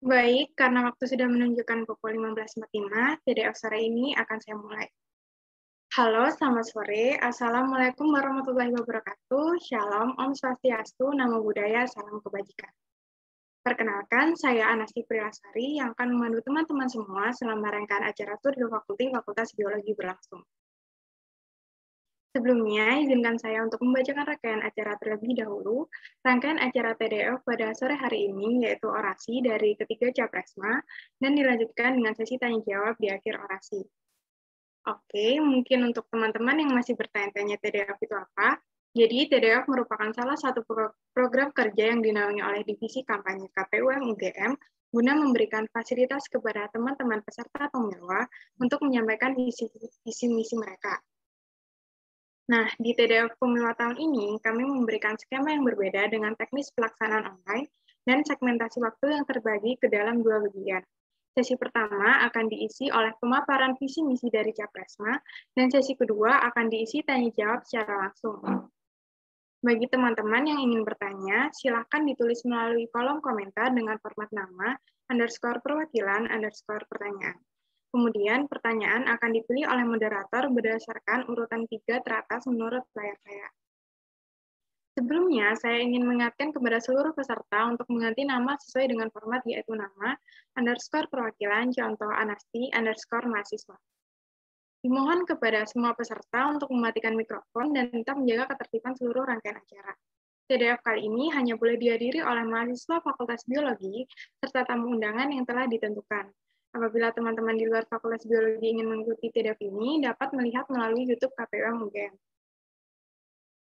Baik, karena waktu sudah menunjukkan pukul 15.45, TDF sore ini akan saya mulai. Halo, selamat sore. Assalamualaikum warahmatullahi wabarakatuh. Shalom, Om Swastiastu, Namo Buddhaya, Salam Kebajikan. Perkenalkan, saya Anasti Prilasari yang akan memandu teman-teman semua selama rangkaian acara Studi Fakulti Fakultas Biologi berlangsung. Sebelumnya, izinkan saya untuk membacakan rangkaian acara terlebih dahulu. Rangkaian acara TDF pada sore hari ini yaitu orasi dari ketiga Capresma dan dilanjutkan dengan sesi tanya-jawab di akhir orasi. Oke, mungkin untuk teman-teman yang masih bertanya-tanya TDF itu apa, jadi TDF merupakan salah satu program kerja yang dinaungi oleh Divisi Kampanye KPUM UGM guna memberikan fasilitas kepada teman-teman peserta pemilu untuk menyampaikan visi misi mereka. Nah, di TDF Pemilu tahun ini, kami memberikan skema yang berbeda dengan teknis pelaksanaan online dan segmentasi waktu yang terbagi ke dalam dua bagian. Sesi pertama akan diisi oleh pemaparan visi-misi dari Capresma, dan sesi kedua akan diisi tanya-jawab secara langsung. Bagi teman-teman yang ingin bertanya, silakan ditulis melalui kolom komentar dengan format nama, _perwakilan, _pertanyaan. Kemudian, pertanyaan akan dipilih oleh moderator berdasarkan urutan 3 teratas menurut layar saya. Sebelumnya, saya ingin mengingatkan kepada seluruh peserta untuk mengganti nama sesuai dengan format yaitu nama, _perwakilan, contoh Anasti, _mahasiswa. Dimohon kepada semua peserta untuk mematikan mikrofon dan tetap menjaga ketertiban seluruh rangkaian acara. TDF kali ini hanya boleh dihadiri oleh mahasiswa Fakultas Biologi serta tamu undangan yang telah ditentukan. Apabila teman-teman di luar Fakultas Biologi ingin mengikuti TDF ini, dapat melihat melalui YouTube KPUM UGM.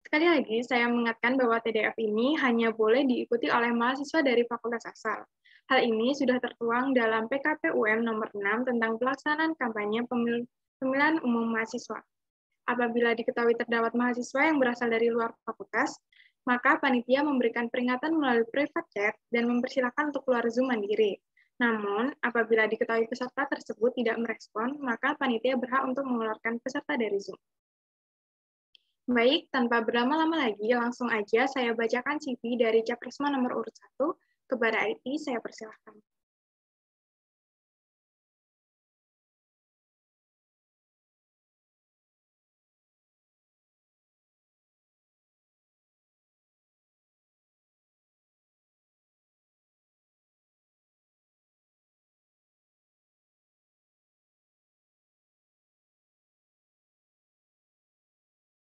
Sekali lagi, saya mengingatkan bahwa TDF ini hanya boleh diikuti oleh mahasiswa dari fakultas asal. Hal ini sudah tertuang dalam PKPUM nomor 6 tentang pelaksanaan kampanye pemilihan umum mahasiswa. Apabila diketahui terdapat mahasiswa yang berasal dari luar fakultas, maka panitia memberikan peringatan melalui private chat dan mempersilahkan untuk keluar Zoom mandiri. Namun, apabila diketahui peserta tersebut tidak merespon, maka panitia berhak untuk mengeluarkan peserta dari Zoom. Baik, tanpa berlama-lama lagi, langsung aja saya bacakan CV dari Capresma nomor urut 1. Kepada IT, saya persilahkan.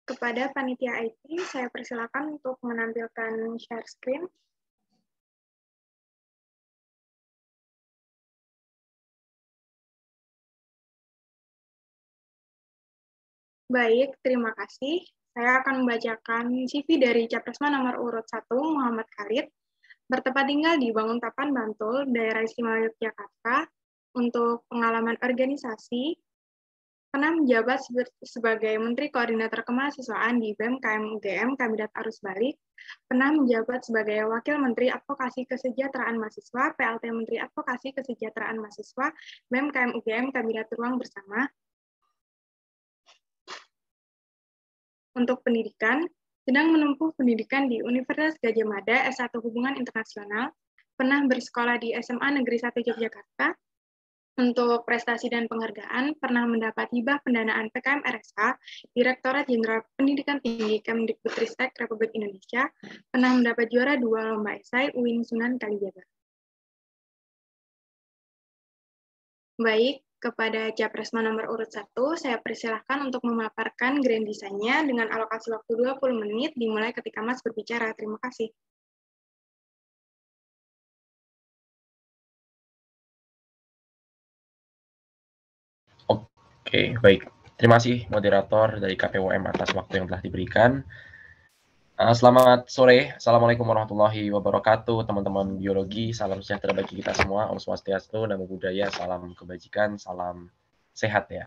Kepada panitia IT, saya persilakan untuk menampilkan share screen. Baik, terima kasih. Saya akan membacakan CV dari Capresma nomor urut 1, Muhammad Khalid, bertempat tinggal di Banguntapan, Bantul, Daerah Istimewa Yogyakarta, untuk pengalaman organisasi, pernah menjabat sebagai Menteri Koordinator Kemahasiswaan di BEM KM UGM Kandidat Arus Balik, pernah menjabat sebagai Wakil Menteri Advokasi Kesejahteraan Mahasiswa, PLT Menteri Advokasi Kesejahteraan Mahasiswa, BEM KM UGM Kandidat Ruang Bersama. Untuk pendidikan, sedang menempuh pendidikan di Universitas Gadjah Mada S1 Hubungan Internasional, pernah bersekolah di SMA Negeri 1 Yogyakarta. Untuk prestasi dan penghargaan, pernah mendapat hibah pendanaan PKM RSA, Direktorat Jenderal Pendidikan Tinggi Kemdikbudristek Republik Indonesia, pernah mendapat juara 2 Lomba Esai UIN Sunan Kalijaga. Baik, kepada Capresma nomor urut 1, saya persilahkan untuk memaparkan grand design-nya dengan alokasi waktu 20 menit dimulai ketika Mas berbicara. Terima kasih. Oke, baik. Terima kasih moderator dari KPUM atas waktu yang telah diberikan. Selamat sore. Assalamualaikum warahmatullahi wabarakatuh, teman-teman biologi. Salam sejahtera bagi kita semua. Om Swastiastu, Namo Buddhaya, salam kebajikan, salam sehat ya.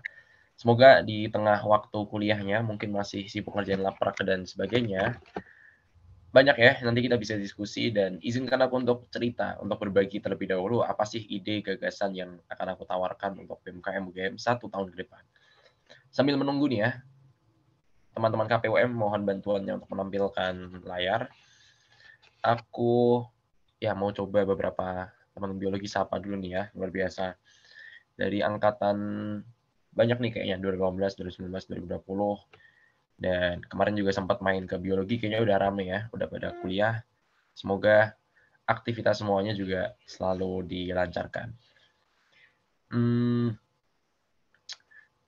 Semoga di tengah waktu kuliahnya, mungkin masih sibuk ngerjain laprak dan sebagainya, banyak ya, nanti kita bisa diskusi dan izinkan aku untuk cerita, untuk berbagi terlebih dahulu apa sih ide gagasan yang akan aku tawarkan untuk BMKM UGM 1 tahun ke depan. Sambil menunggu nih ya, teman-teman KPUM mohon bantuannya untuk menampilkan layar. Aku ya mau coba beberapa teman biologi sapa dulu nih ya, luar biasa. Dari angkatan banyak nih kayaknya, 2018, 2019, 2020, dan kemarin juga sempat main ke biologi, kayaknya udah rame ya, udah pada kuliah. Semoga aktivitas semuanya juga selalu dilancarkan.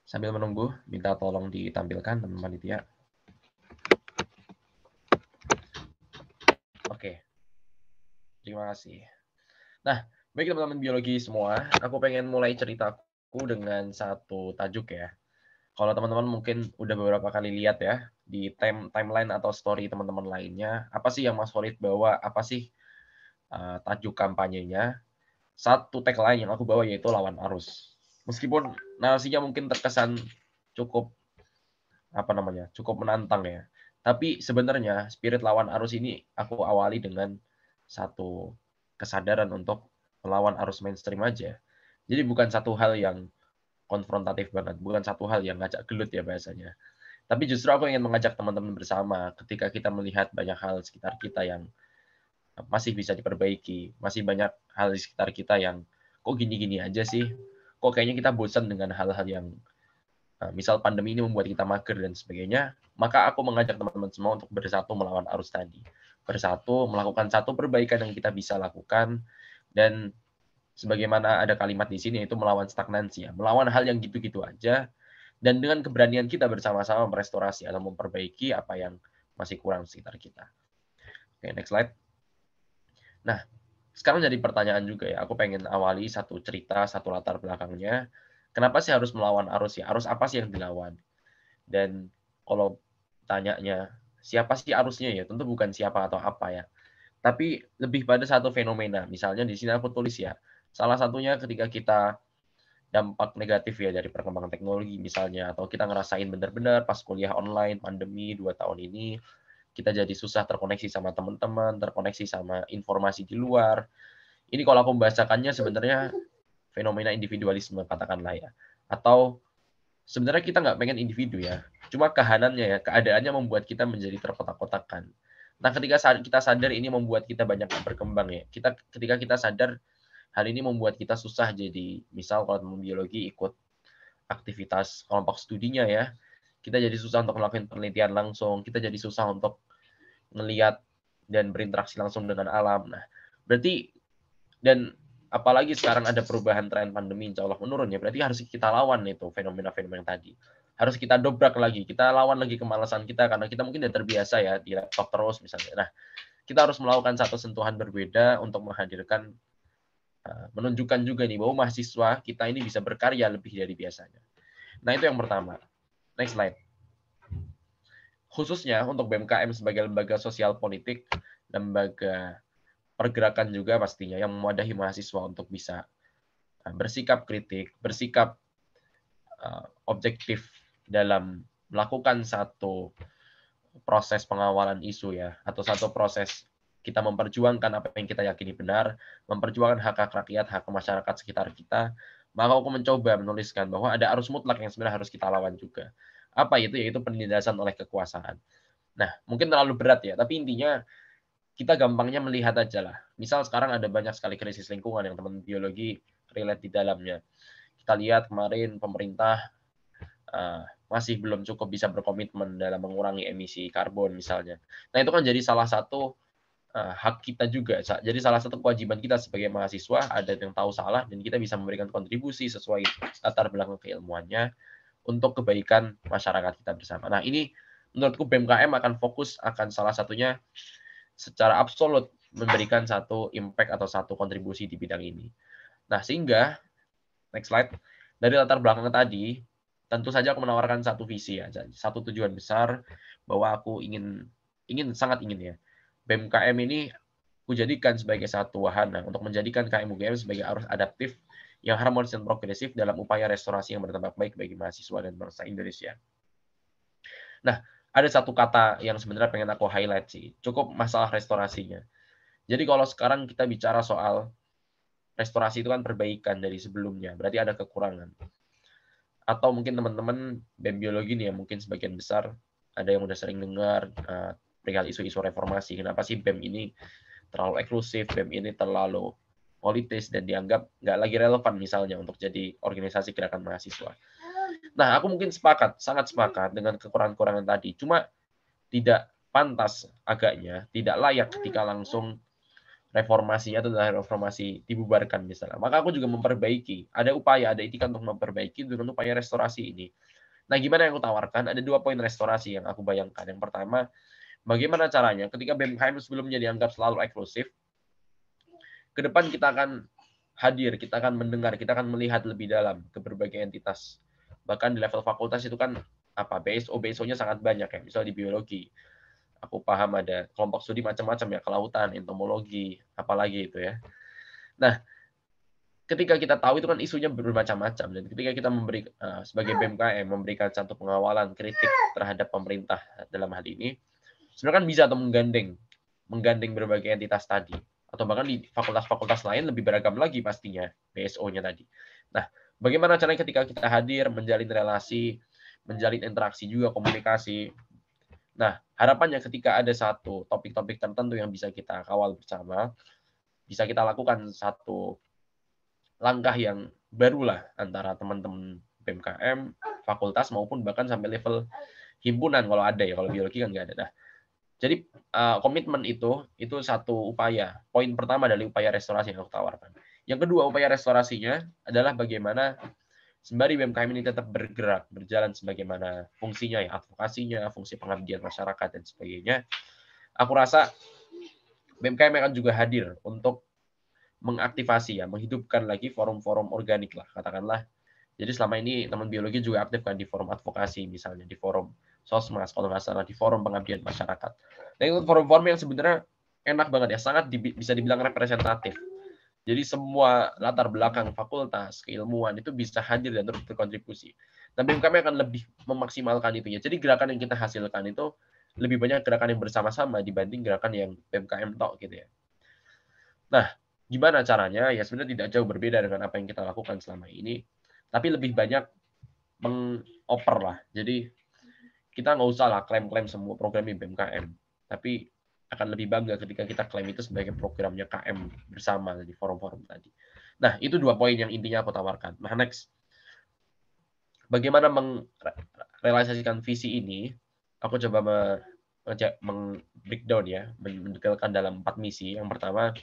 Sambil menunggu, minta tolong ditampilkan teman panitia. Oke, terima kasih. Nah, baik teman-teman biologi semua, aku pengen mulai ceritaku dengan satu tajuk ya. Kalau teman-teman mungkin udah beberapa kali lihat ya, di timeline atau story teman-teman lainnya, apa sih yang Mas Farid bawa, apa sih tajuk kampanyenya? Satu tagline yang aku bawa yaitu lawan arus. Meskipun narasinya mungkin terkesan cukup cukup menantang ya. Tapi sebenarnya spirit lawan arus ini aku awali dengan satu kesadaran untuk melawan arus mainstream aja. Jadi bukan satu hal yang konfrontatif banget, bukan satu hal yang ngajak gelut ya bahasanya. Tapi justru aku ingin mengajak teman-teman bersama ketika kita melihat banyak hal sekitar kita yang masih bisa diperbaiki, masih banyak hal di sekitar kita yang kok gini-gini aja sih, kok kayaknya kita bosan dengan hal-hal yang misal pandemi ini membuat kita mager dan sebagainya, maka aku mengajak teman-teman semua untuk bersatu melawan arus tadi. Bersatu, melakukan satu perbaikan yang kita bisa lakukan, dan sebagaimana ada kalimat di sini, itu melawan stagnansi ya, melawan hal yang gitu-gitu aja, dan dengan keberanian kita bersama-sama merestorasi atau memperbaiki apa yang masih kurang di sekitar kita. Oke, next slide. Nah, sekarang jadi pertanyaan juga ya, aku pengen awali satu cerita, satu latar belakangnya, kenapa sih harus melawan arus ya? Arus apa sih yang dilawan? Dan kalau tanyanya siapa sih arusnya ya, tentu bukan siapa atau apa ya. Tapi lebih pada satu fenomena. Misalnya di sini aku tulis ya, salah satunya ketika kita dampak negatif ya dari perkembangan teknologi misalnya, atau kita ngerasain benar-benar pas kuliah online, pandemi 2 tahun ini, kita jadi susah terkoneksi sama teman-teman, terkoneksi sama informasi di luar. Ini kalau aku membahasakannya sebenarnya fenomena individualisme katakanlah ya. Atau sebenarnya kita nggak pengen individu ya, cuma keadaannya ya, keadaannya membuat kita menjadi terkotak-kotakan. Nah, ketika kita sadar ini membuat kita banyak berkembang ya. Ketika kita sadar hal ini membuat kita susah jadi, misal kalau teman biologi ikut aktivitas kelompok studinya ya, kita jadi susah untuk melakukan penelitian langsung, kita jadi susah untuk ngelihat dan berinteraksi langsung dengan alam. Nah, berarti dan apalagi sekarang ada perubahan tren pandemi insya Allah menurun ya, berarti harus kita lawan itu fenomena-fenomena yang tadi. Harus kita dobrak lagi, kita lawan lagi kemalasan kita karena kita mungkin udah terbiasa ya di laptop terus misalnya. Nah, kita harus melakukan satu sentuhan berbeda untuk menghadirkan menunjukkan juga nih bahwa mahasiswa kita ini bisa berkarya lebih dari biasanya. Nah, itu yang pertama. Next slide. Khususnya untuk BMKM sebagai lembaga sosial politik, lembaga pergerakan juga pastinya yang mewadahi mahasiswa untuk bisa bersikap kritik, bersikap objektif dalam melakukan satu proses pengawalan isu ya, atau satu proses kita memperjuangkan apa yang kita yakini benar, memperjuangkan hak-hak rakyat, hak masyarakat sekitar kita, maka aku mencoba menuliskan bahwa ada arus mutlak yang sebenarnya harus kita lawan juga. Apa itu? Yaitu penindasan oleh kekuasaan. Nah, mungkin terlalu berat ya, tapi intinya kita gampangnya melihat aja lah. Misal sekarang ada banyak sekali krisis lingkungan yang teman biologi relate di dalamnya. Kita lihat kemarin pemerintah masih belum cukup bisa berkomitmen dalam mengurangi emisi karbon misalnya. Nah, itu kan jadi salah satu hak kita juga. Jadi salah satu kewajiban kita sebagai mahasiswa, ada yang tahu salah dan kita bisa memberikan kontribusi sesuai latar belakang keilmuannya untuk kebaikan masyarakat kita bersama. Nah, ini menurutku BMKM akan fokus akan salah satunya secara absolut memberikan satu impact atau satu kontribusi di bidang ini. Nah, sehingga next slide, dari latar belakang tadi, tentu saja aku menawarkan satu visi ya, satu tujuan besar bahwa aku sangat ingin ya, BMKM ini aku jadikan sebagai satu wahana untuk menjadikan KM UGM sebagai arus adaptif yang harmonis dan progresif dalam upaya restorasi yang berdampak baik bagi mahasiswa dan bangsa Indonesia. Nah, ada satu kata yang sebenarnya pengen aku highlight sih, cukup masalah restorasinya. Jadi kalau sekarang kita bicara soal restorasi itu kan perbaikan dari sebelumnya, berarti ada kekurangan. Atau mungkin teman-teman BEM biologi nih ya, mungkin sebagian besar ada yang udah sering dengar perihal isu-isu reformasi. Kenapa sih BEM ini terlalu eksklusif, BEM ini terlalu politis dan dianggap nggak lagi relevan misalnya untuk jadi organisasi gerakan mahasiswa. Nah, aku mungkin sangat sepakat dengan kekurangan-kekurangan tadi. Cuma tidak pantas agaknya, tidak layak ketika langsung reformasi atau reformasi dibubarkan misalnya. Maka aku juga memperbaiki, ada upaya, ada itikat untuk memperbaiki dengan upaya restorasi ini. Nah, gimana yang aku tawarkan? Ada 2 poin restorasi yang aku bayangkan. Yang pertama, bagaimana caranya ketika BMKM sebelumnya dianggap selalu eksklusif, ke depan kita akan hadir, kita akan mendengar, kita akan melihat lebih dalam ke berbagai entitas. Bahkan di level fakultas itu kan BSO-nya sangat banyak ya. Misal di biologi, aku paham ada kelompok studi macam-macam ya, kelautan, entomologi, apalagi itu ya. Nah, ketika kita tahu itu kan isunya bermacam-macam, dan ketika kita sebagai BMKM memberikan satu pengawalan kritik terhadap pemerintah dalam hal ini, sebenarnya kan bisa atau menggandeng berbagai entitas tadi, atau bahkan di fakultas-fakultas lain lebih beragam lagi pastinya BSO-nya tadi. Nah, bagaimana caranya ketika kita hadir, menjalin relasi, menjalin interaksi juga, komunikasi. Nah, harapannya ketika ada satu topik-topik tertentu yang bisa kita kawal bersama, bisa kita lakukan satu langkah yang barulah antara teman-teman BMKM, fakultas, maupun bahkan sampai level himpunan kalau ada ya, kalau biologi kan nggak ada. Nah, jadi komitmen itu satu upaya. Poin pertama dari upaya restorasi yang aku tawarkan. Yang kedua, upaya restorasinya adalah bagaimana sembari BMKM ini tetap bergerak, berjalan sebagaimana fungsinya ya, advokasinya, fungsi pengabdian masyarakat dan sebagainya. Aku rasa BMKM akan juga hadir untuk mengaktifasi ya, menghidupkan lagi forum-forum organik lah, katakanlah. Jadi selama ini teman biologi juga aktif kan di forum advokasi misalnya, di forum Sosmas, kalau nggak salah, di forum pengabdian masyarakat. Nah, itu forum-forum yang sebenarnya enak banget ya, sangat bisa dibilang representatif. Jadi semua latar belakang fakultas, keilmuan itu bisa hadir dan terus berkontribusi. Dan BMKM akan lebih memaksimalkan itu ya. Jadi gerakan yang kita hasilkan itu lebih banyak gerakan yang bersama-sama dibanding gerakan yang BMKM tok gitu ya. Nah, gimana caranya? Ya sebenarnya tidak jauh berbeda dengan apa yang kita lakukan selama ini, tapi lebih banyak mengoper lah. Jadi kita nggak usah lah klaim-klaim semua programnya BMKM, tapi akan lebih bangga ketika kita klaim itu sebagai programnya KM bersama di forum-forum tadi. Nah, itu 2 poin yang intinya aku tawarkan. Nah, next. Bagaimana merealisasikan visi ini? Aku coba breakdown ya, mendetailkan dalam 4 misi. Yang pertama,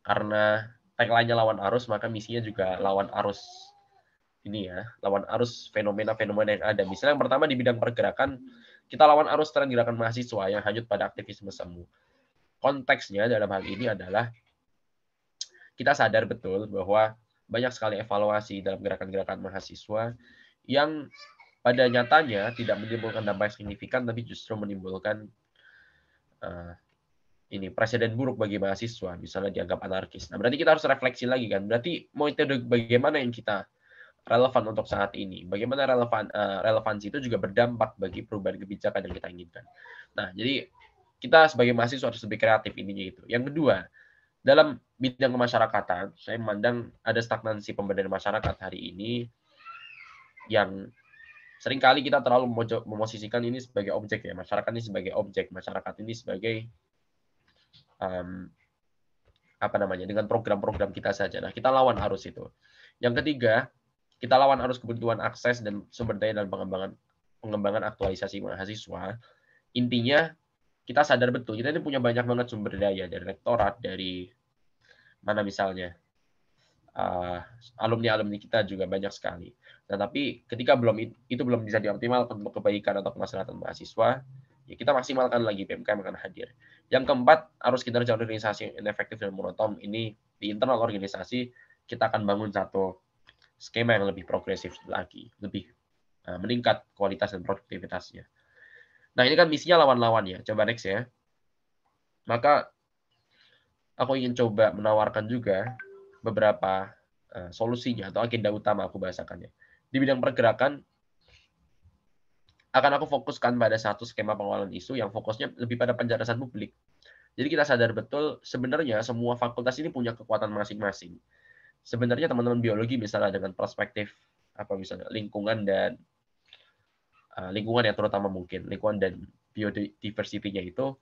karena tagline-nya lawan arus, maka misinya juga lawan arus ini ya, lawan arus fenomena-fenomena yang ada. Misalnya yang pertama di bidang pergerakan, kita lawan arus tren gerakan mahasiswa yang hanyut pada aktivisme semu. Konteksnya dalam hal ini adalah kita sadar betul bahwa banyak sekali evaluasi dalam gerakan-gerakan mahasiswa yang pada nyatanya tidak menimbulkan dampak signifikan, tapi justru menimbulkan ini presiden buruk bagi mahasiswa, misalnya dianggap anarkis. Nah, berarti kita harus refleksi lagi kan. Berarti metode bagaimana yang kita relevan untuk saat ini. Bagaimana relevansi itu juga berdampak bagi perubahan kebijakan yang kita inginkan. Nah, jadi kita sebagai mahasiswa harus lebih kreatif ininya itu. Yang kedua, dalam bidang kemasyarakatan, saya memandang ada stagnansi pemberdayaan masyarakat hari ini yang seringkali kita terlalu memosisikan ini sebagai objek ya. Masyarakat ini sebagai objek, masyarakat ini sebagai dengan program-program kita saja. Nah, kita lawan arus itu. Yang ketiga, kita lawan arus kebutuhan akses dan sumber daya dan pengembangan aktualisasi mahasiswa. Intinya, kita sadar betul, kita ini punya banyak banget sumber daya, dari rektorat, dari mana misalnya, alumni-alumni kita juga banyak sekali. Nah, tapi ketika itu belum bisa dioptimalkan untuk kebaikan atau kemaslahatan mahasiswa, ya kita maksimalkan lagi, BMKM akan hadir. Yang keempat, arus kinerja organisasi yang efektif dan monoton. Ini di internal organisasi, kita akan bangun satu skema yang lebih progresif lagi, lebih meningkat kualitas dan produktivitasnya. Nah, ini kan misinya lawan-lawan ya. Coba next ya. Maka aku ingin coba menawarkan juga beberapa solusinya atau agenda utama aku bahasakannya. Di bidang pergerakan, akan aku fokuskan pada satu skema pengelolaan isu yang fokusnya lebih pada penjelasan publik. Jadi kita sadar betul sebenarnya semua fakultas ini punya kekuatan masing-masing. Sebenarnya teman-teman biologi misalnya dengan perspektif misalnya lingkungan ya, terutama mungkin lingkungan dan biodiversity-nya itu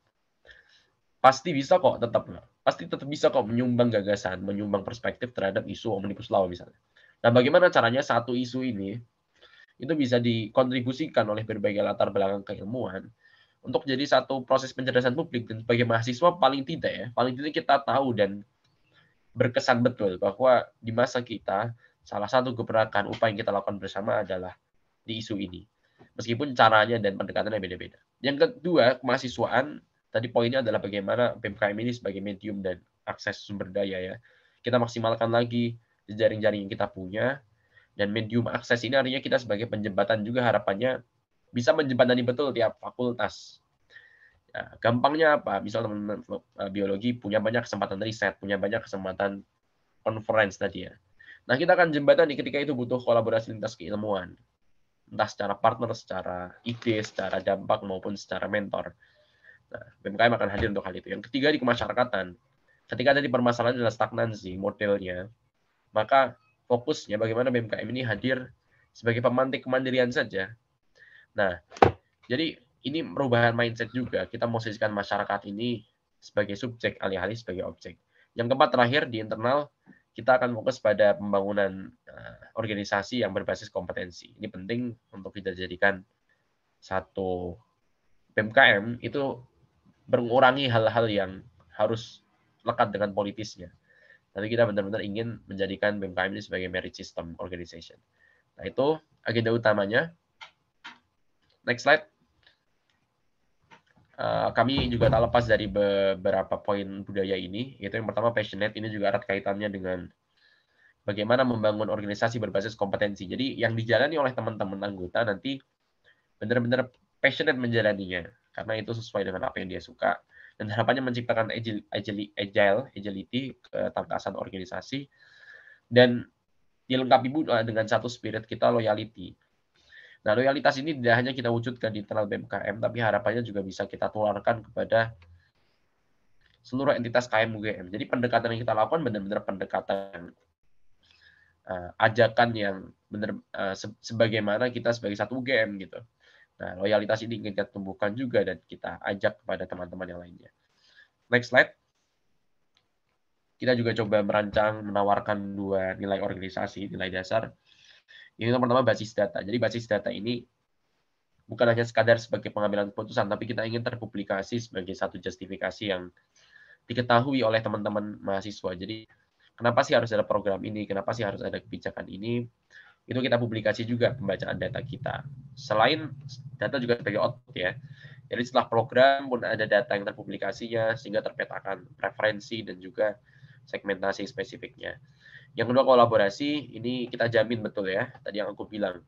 pasti bisa kok tetap pasti tetap bisa kok menyumbang gagasan, menyumbang perspektif terhadap isu Omnibus Law misalnya. Nah, bagaimana caranya satu isu ini itu bisa dikontribusikan oleh berbagai latar belakang keilmuan untuk jadi satu proses pencerdasan publik, dan sebagai mahasiswa paling tidak ya, paling tidak kita tahu dan berkesan betul bahwa di masa kita salah satu gebrakan upaya yang kita lakukan bersama adalah di isu ini. Meskipun caranya dan pendekatannya beda-beda. Yang kedua, kemahasiswaan, tadi poinnya adalah bagaimana BMKM ini sebagai medium dan akses sumber daya ya. Kita maksimalkan lagi jejaring-jaring yang kita punya, dan medium akses ini artinya kita sebagai penjembatan juga harapannya bisa menjembatani betul tiap fakultas. Nah, gampangnya apa? Misal teman-teman biologi punya banyak kesempatan riset, punya banyak kesempatan conference tadi ya. Nah, kita akan jembatani ketika itu butuh kolaborasi lintas keilmuan, entah secara partner, secara ide, secara dampak, maupun secara mentor. Nah, BMKM akan hadir untuk hal itu. Yang ketiga, di kemasyarakatan. Ketika tadi permasalahan adalah stagnansi modelnya, maka fokusnya bagaimana BMKM ini hadir sebagai pemantik kemandirian saja. Nah, jadi ini perubahan mindset juga. Kita memposisikan masyarakat ini sebagai subjek, alih-alih sebagai objek. Yang keempat, terakhir, di internal, kita akan fokus pada pembangunan organisasi yang berbasis kompetensi. Ini penting untuk kita jadikan satu BMKM itu mengurangi hal-hal yang harus lekat dengan politisnya. Tapi kita benar-benar ingin menjadikan BMKM ini sebagai merit system organization. Nah, itu agenda utamanya. Next slide. Kami juga tak lepas dari beberapa poin budaya ini, yaitu yang pertama passionate, ini juga erat kaitannya dengan bagaimana membangun organisasi berbasis kompetensi. Jadi yang dijalani oleh teman-teman anggota nanti benar-benar passionate menjalaninya, karena itu sesuai dengan apa yang dia suka, dan harapannya menciptakan agility, ketangkasan organisasi, dan dilengkapi dengan satu spirit kita, loyalty. Nah, loyalitas ini tidak hanya kita wujudkan di internal BMKM, tapi harapannya juga bisa kita tularkan kepada seluruh entitas KM UGM. Jadi pendekatan yang kita lakukan benar-benar pendekatan ajakan yang benar sebagaimana kita sebagai satu UGM gitu. Nah, loyalitas ini ingin kita tumbuhkan juga dan kita ajak kepada teman-teman yang lainnya. Next slide. Kita juga coba merancang, menawarkan dua nilai organisasi, nilai dasar. Ini yang pertama basis data. Jadi basis data ini bukan hanya sekadar sebagai pengambilan keputusan, tapi kita ingin terpublikasi sebagai satu justifikasi yang diketahui oleh teman-teman mahasiswa. Jadi, kenapa sih harus ada program ini? Kenapa sih harus ada kebijakan ini? Itu kita publikasi juga pembacaan data kita. Selain data juga sebagai output ya. Jadi setelah program pun ada data yang terpublikasinya, sehingga terpetakan preferensi dan juga segmentasi spesifiknya. Yang kedua, kolaborasi. Ini kita jamin betul ya. Tadi yang aku bilang,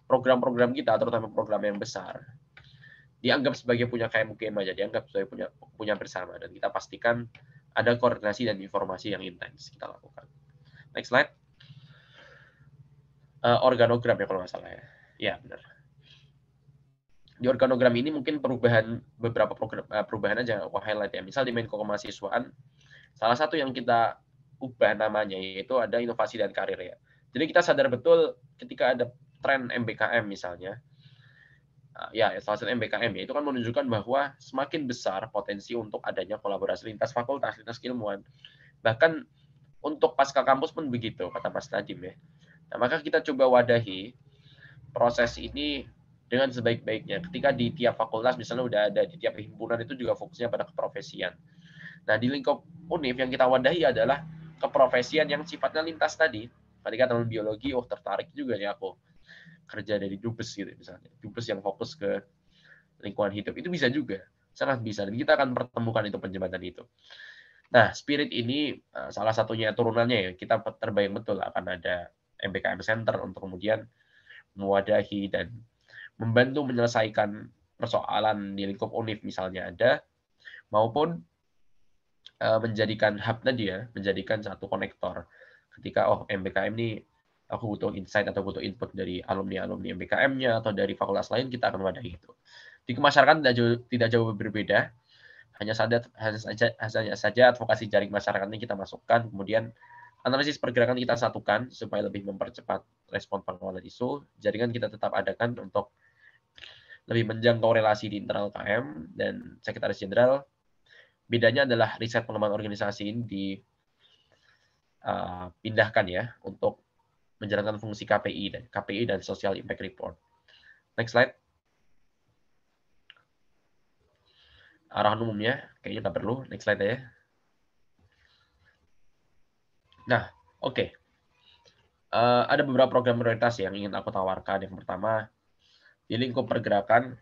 program-program kita, terutama program yang besar, dianggap sebagai punya KM UGM aja, dianggap sebagai punya bersama, dan kita pastikan ada koordinasi dan informasi yang intens kita lakukan. Next slide. Organogram ya kalau nggak salah ya. Ya benar. Di organogram ini mungkin beberapa perubahan aja aku highlight ya. Misal di Menko Kemahasiswaan, salah satu yang kita ubah namanya yaitu ada inovasi dan karir ya. Jadi kita sadar betul ketika ada tren MBKM misalnya, ya salah satu MBKM ya, itu kan menunjukkan bahwa semakin besar potensi untuk adanya kolaborasi lintas fakultas, lintas keilmuan. Bahkan untuk pasca kampus pun begitu, kata Mas Nadiem ya. Nah, maka kita coba wadahi proses ini dengan sebaik-baiknya. Ketika di tiap fakultas misalnya udah ada, di tiap himpunan itu juga fokusnya pada keprofesian. Nah, di lingkup UNIF yang kita wadahi adalah keprofesian yang sifatnya lintas tadi. Ketika teman biologi, tertarik juga ya aku kerja dari dubes gitu misalnya. Dubes yang fokus ke lingkungan hidup. Itu bisa juga. Sangat bisa. Dan kita akan pertemukan itu penjembatan itu. Nah, spirit ini salah satunya turunannya ya. Kita terbayang betul akan ada MBKM Center untuk kemudian mewadahi dan membantu menyelesaikan persoalan di lingkup UNIF misalnya ada, maupun menjadikan hub tadi ya, menjadikan satu konektor. Ketika MBKM ini aku butuh insight atau butuh input dari alumni-alumni MBKM-nya atau dari fakultas lain, kita akan wadahi itu. Di kemasyarakat tidak jauh berbeda, hanya saja advokasi jaring masyarakat ini kita masukkan, kemudian analisis pergerakan kita satukan supaya lebih mempercepat respon pengelolaan isu. Jaringan kita tetap adakan untuk lebih menjangkau relasi di internal KM dan Sekretaris Jenderal, Bedanya adalah riset pengembangan organisasi ini dipindahkan ya untuk menjalankan fungsi KPI dan Social Impact Report. Next slide. Arahan umumnya kayaknya nggak perlu. Next slide ya. Nah, oke. Ada beberapa program prioritas yang ingin aku tawarkan. Yang pertama, di lingkup pergerakan,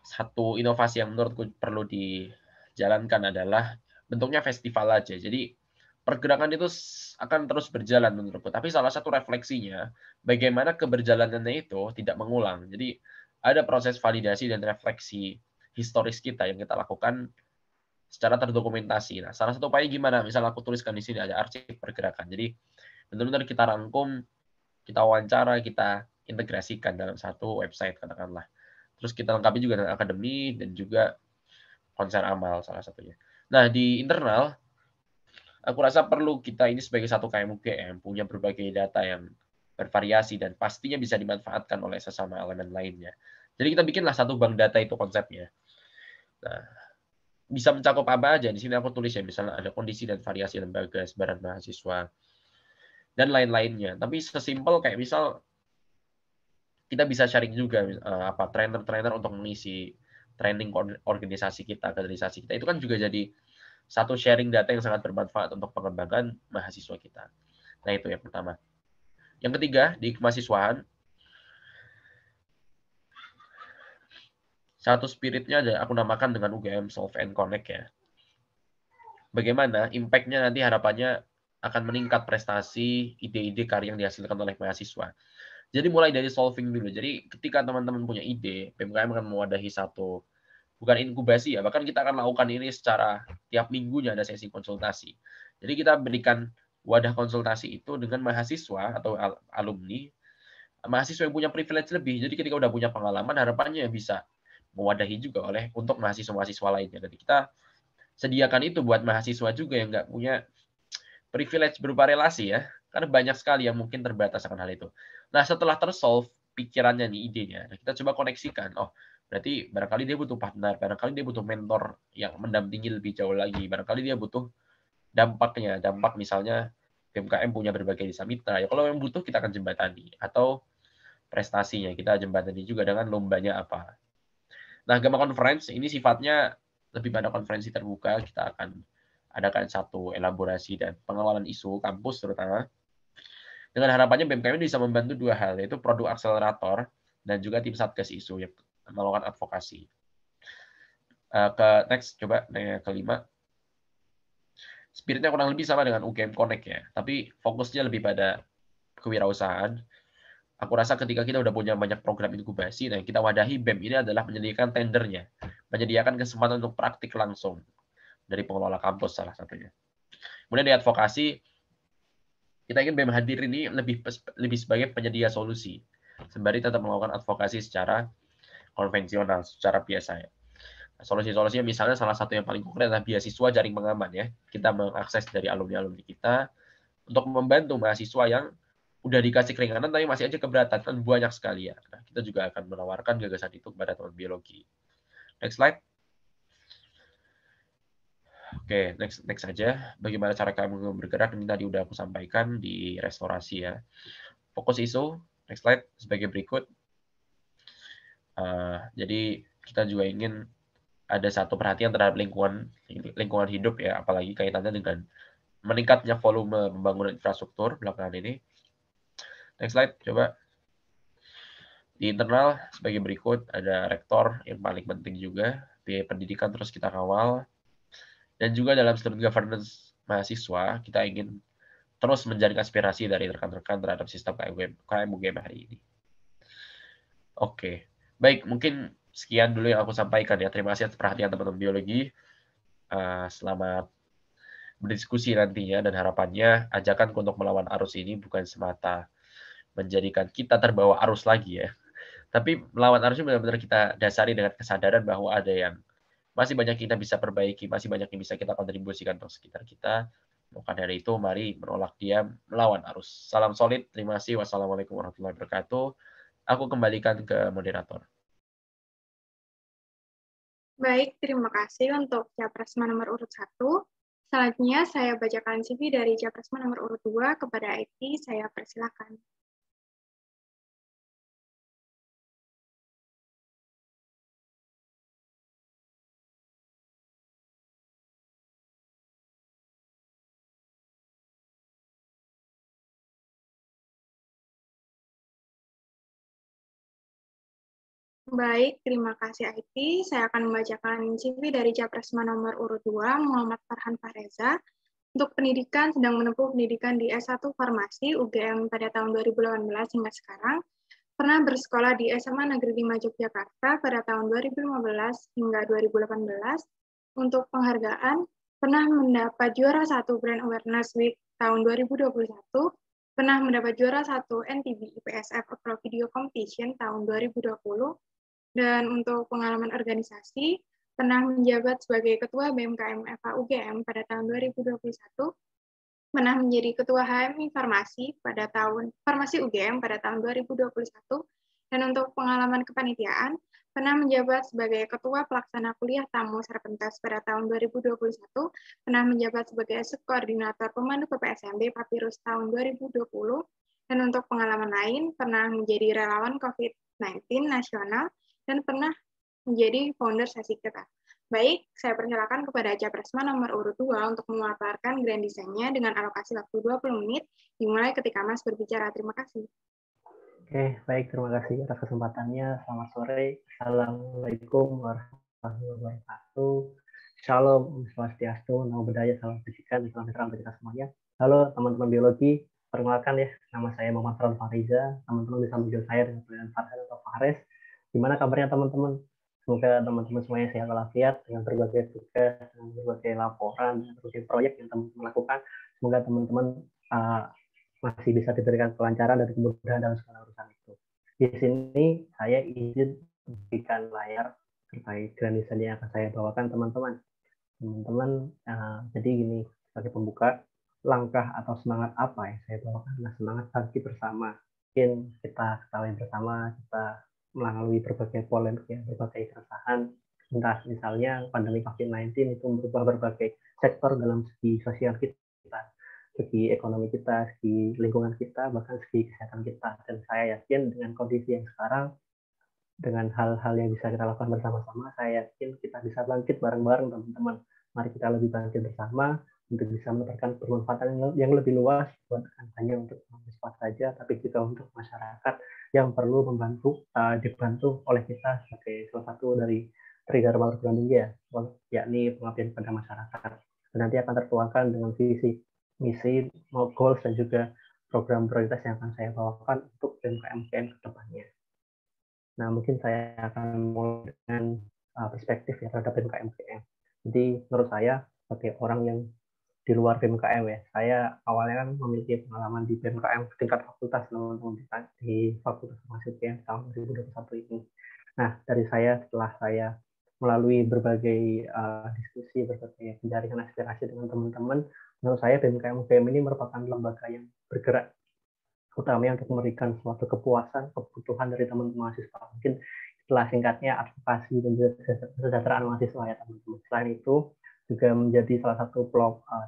satu inovasi yang menurutku perlu dijalankan adalah bentuknya festival aja. Jadi pergerakan itu akan terus berjalan menurutku. Tapi salah satu refleksinya, bagaimana keberjalanannya itu tidak mengulang. Jadi ada proses validasi dan refleksi historis kita yang kita lakukan secara terdokumentasi. Nah, salah satu upaya gimana? Misal aku tuliskan di sini ada arsip pergerakan. Jadi benar-benar kita rangkum, kita wawancara, kita integrasikan dalam satu website katakanlah. Terus kita lengkapi juga dengan akademi dan juga konser amal salah satunya. Nah, di internal aku rasa perlu kita ini sebagai satu KMUGM punya berbagai data yang bervariasi dan pastinya bisa dimanfaatkan oleh sesama elemen lainnya. Jadi kita bikinlah satu bank data itu konsepnya. Nah, bisa mencakup apa aja. Di sini aku tulis ya, misalnya ada kondisi dan variasi lembaga, sebaran mahasiswa, dan lain-lainnya. Tapi sesimpel kayak misal kita bisa sharing juga trainer-trainer untuk mengisi training organisasi kita, kaderisasi kita. Itu kan juga jadi satu sharing data yang sangat bermanfaat untuk pengembangan mahasiswa kita. Nah, itu yang pertama. Yang ketiga, di kemahasiswaan, satu spiritnya ada aku namakan dengan UGM Solve and Connect ya. Bagaimana impact-nya nanti harapannya akan meningkat prestasi, ide-ide karya yang dihasilkan oleh mahasiswa. Jadi mulai dari solving dulu. Jadi ketika teman-teman punya ide, PMKM akan mewadahi satu, bukan inkubasi ya, bahkan kita akan lakukan ini secara tiap minggunya ada sesi konsultasi. Jadi kita berikan wadah konsultasi itu dengan mahasiswa atau alumni, mahasiswa yang punya privilege lebih. Jadi ketika udah punya pengalaman, harapannya bisa mewadahi juga untuk mahasiswa-mahasiswa lainnya. Jadi kita sediakan itu buat mahasiswa juga yang nggak punya privilege berupa relasi ya. Karena banyak sekali yang mungkin terbatas akan hal itu. Nah, setelah tersolve pikirannya nih, idenya, nah, kita coba koneksikan. Oh, berarti barangkali dia butuh partner, barangkali dia butuh mentor yang mendampingi lebih jauh lagi, barangkali dia butuh dampaknya, dampak misalnya BMKM punya berbagai desa mitra. Ya kalau yang butuh kita akan jembatani, atau prestasinya kita jembatani juga dengan lombanya apa. Nah, Gamma Conference ini sifatnya lebih pada konferensi terbuka. Kita akan adakan satu elaborasi dan pengawalan isu kampus terutama. Dengan harapannya BMKM bisa membantu dua hal, yaitu produk akselerator dan juga tim satgas isu yang melakukan advokasi. Ke next, coba yang kelima. Spiritnya kurang lebih sama dengan UGM Connect ya, tapi fokusnya lebih pada kewirausahaan. Aku rasa ketika kita udah punya banyak program inkubasi, dan kita wadahi BEM ini adalah menyediakan tendernya, menyediakan kesempatan untuk praktik langsung dari pengelola kampus salah satunya. Kemudian di advokasi, kita ingin BEM hadir ini lebih sebagai penyedia solusi, sembari tetap melakukan advokasi secara konvensional, secara biasa ya. Solusi-solusinya misalnya salah satu yang paling konkret adalah beasiswa jaring pengaman ya. Kita mengakses dari alumni-alumni kita untuk membantu mahasiswa yang udah dikasih keringanan tapi masih aja keberatan, kan banyak sekali ya. Nah, kita juga akan menawarkan gagasan itu kepada teman biologi. Next slide. Oke, next aja. Bagaimana cara kamu bergerak? Ini tadi udah aku sampaikan di restorasi ya. Fokus isu. Next slide sebagai berikut. Jadi kita juga ingin ada satu perhatian terhadap lingkungan hidup ya, apalagi kaitannya dengan meningkatnya volume pembangunan infrastruktur belakangan ini. Next slide, coba. Di internal sebagai berikut, ada rektor yang paling penting juga, biaya pendidikan terus kita kawal, dan juga dalam student governance mahasiswa, kita ingin terus menjaring aspirasi dari rekan-rekan terhadap sistem KMUGM hari ini. Oke, baik, mungkin sekian dulu yang aku sampaikan ya. Terima kasih atas perhatian teman-teman biologi. Selamat berdiskusi nantinya, dan harapannya ajakan untuk melawan arus ini bukan semata menjadikan kita terbawa arus lagi ya, tapi melawan arusnya benar-benar kita dasari dengan kesadaran bahwa ada yang masih banyak kita bisa perbaiki, masih banyak yang bisa kita kontribusikan untuk sekitar kita. Maka dari itu, mari menolak diam, melawan arus. Salam solid, terima kasih. Wassalamualaikum warahmatullahi wabarakatuh. Aku kembalikan ke moderator. Baik, terima kasih untuk Capresma nomor urut 1. Selanjutnya saya bacakan CV dari Capresma nomor urut 2 kepada IT, saya persilakan. Baik, terima kasih IT. Saya akan membacakan CV dari Capresma nomor urut 2, Muhammad Farhan Fahreza. Untuk pendidikan, sedang menempuh pendidikan di S1 Farmasi UGM pada tahun 2018 hingga sekarang. Pernah bersekolah di SMA Negeri 5 Yogyakarta pada tahun 2015 hingga 2018. Untuk penghargaan, pernah mendapat juara 1 Brand Awareness Week tahun 2021, pernah mendapat juara 1 NTB IPSF Pro Video Competition tahun 2020, dan untuk pengalaman organisasi, pernah menjabat sebagai Ketua BMKM FH UGM pada tahun 2021, pernah menjadi Ketua HMI Farmasi UGM pada tahun 2021, dan untuk pengalaman kepanitiaan, pernah menjabat sebagai Ketua Pelaksana Kuliah Tamu Serpentes pada tahun 2021, pernah menjabat sebagai Subkoordinator Pemandu PPSMB Papirus tahun 2020, dan untuk pengalaman lain, pernah menjadi relawan COVID-19 nasional, dan pernah menjadi founder sesi kita. Baik, saya persilakan kepada Capresma nomor urut 2 untuk memaparkan grand design-nya dengan alokasi waktu 20 menit, dimulai ketika Mas berbicara. Terima kasih. Oke, baik. Terima kasih atas kesempatannya. Selamat sore. Assalamualaikum warahmatullahi wabarakatuh. Shalom, Swastiastu, Namo Buddhaya, Salam Kebajikan, Salam Sejahtera bagi kita semuanya. Halo teman-teman biologi, perkenalkan ya, nama saya Muhammad Farhan Fahreza. Teman-teman bisa manggil saya dengan panggilan Farhan atau Fares. Gimana kabarnya teman-teman? Semoga teman-teman semuanya sehat walafiat dengan berbagai tugas, dengan berbagai laporan, dan berbagai proyek yang teman-teman lakukan. Semoga teman-teman masih bisa diberikan kelancaran dan kemudahan dalam segala urusan itu. Di sini saya izin memberikan layar terkait grand design yang akan saya bawakan teman-teman. Teman-teman, jadi gini, sebagai pembuka, langkah atau semangat apa yang saya bawakan adalah semangat bangkit bersama. Mungkin kita ketahui bersama, kita melalui berbagai polemik, ya, berbagai keresahan, entah misalnya pandemi COVID-19 itu merubah berbagai sektor dalam segi sosial kita, segi ekonomi kita, segi lingkungan kita, bahkan segi kesehatan kita. Dan saya yakin dengan kondisi yang sekarang, dengan hal-hal yang bisa kita lakukan bersama-sama, saya yakin kita bisa bangkit bareng-bareng teman-teman. Mari kita lebih bangkit bersama untuk bisa mendapatkan bermanfaatan yang lebih luas, bukan hanya untuk mahasiswa saja, tapi juga untuk masyarakat yang perlu dibantu oleh kita sebagai salah satu dari trigger makhluk branding, ya, yakni pengabdian pada masyarakat. Dan nanti akan tertuangkan dengan visi, misi, goals, dan juga program prioritas yang akan saya bawakan untuk BMKM ke depannya. Nah, mungkin saya akan mulai dengan perspektif ya terhadap BMKM. Jadi, menurut saya, sebagai orang yang di luar BMKM, ya, saya awalnya kan memiliki pengalaman di BMKM tingkat fakultas, di Fakultas Farmasi UGM tahun 2021 ini. Nah, dari saya, setelah saya melalui berbagai diskusi, berbagai penjaringan aspirasi dengan teman-teman, menurut saya BMKM UGM ini merupakan lembaga yang bergerak utamanya untuk memberikan suatu kepuasan, kebutuhan dari teman-teman mahasiswa. Mungkin setelah singkatnya advokasi dan juga kesejahteraan mahasiswa, ya teman-teman. Selain itu juga menjadi salah satu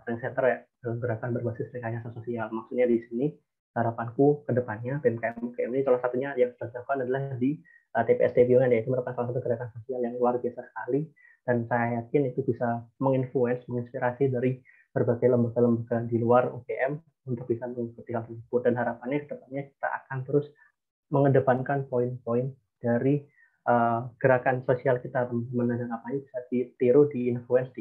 trendsetter, ya, dalam gerakan berbasis rekayasa sosial. Maksudnya di sini harapanku ke depannya BMKM ini salah satunya yang sudah dilakukan adalah di TPSD Piyungan, ya, itu merupakan salah satu gerakan sosial yang luar biasa sekali, dan saya yakin itu bisa menginspirasi dari berbagai lembaga-lembaga di luar UGM untuk bisa mengikuti hal tersebut. Dan harapannya ke depannya kita akan terus mengedepankan poin-poin dari gerakan sosial kita, teman-teman, dan harapannya bisa ditiru, di-influence,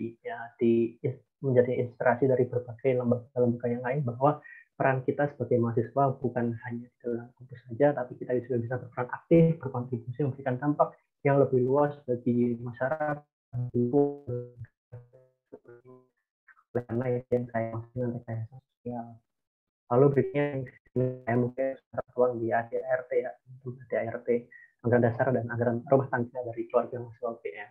menjadi inspirasi dari berbagai lembaga-lembaga yang lain, bahwa peran kita sebagai mahasiswa bukan hanya di dalam kampus saja, tapi kita juga bisa berperan aktif, berkontribusi, memberikan dampak yang lebih luas bagi masyarakat, karena yang saya maksudkan rekayasa sosial. Lalu berikutnya saya mungkin tertuang di ADART, ya, ADART, anggaran dasar dan anggaran rumah tangga dari keluarga mahasiswa UGM.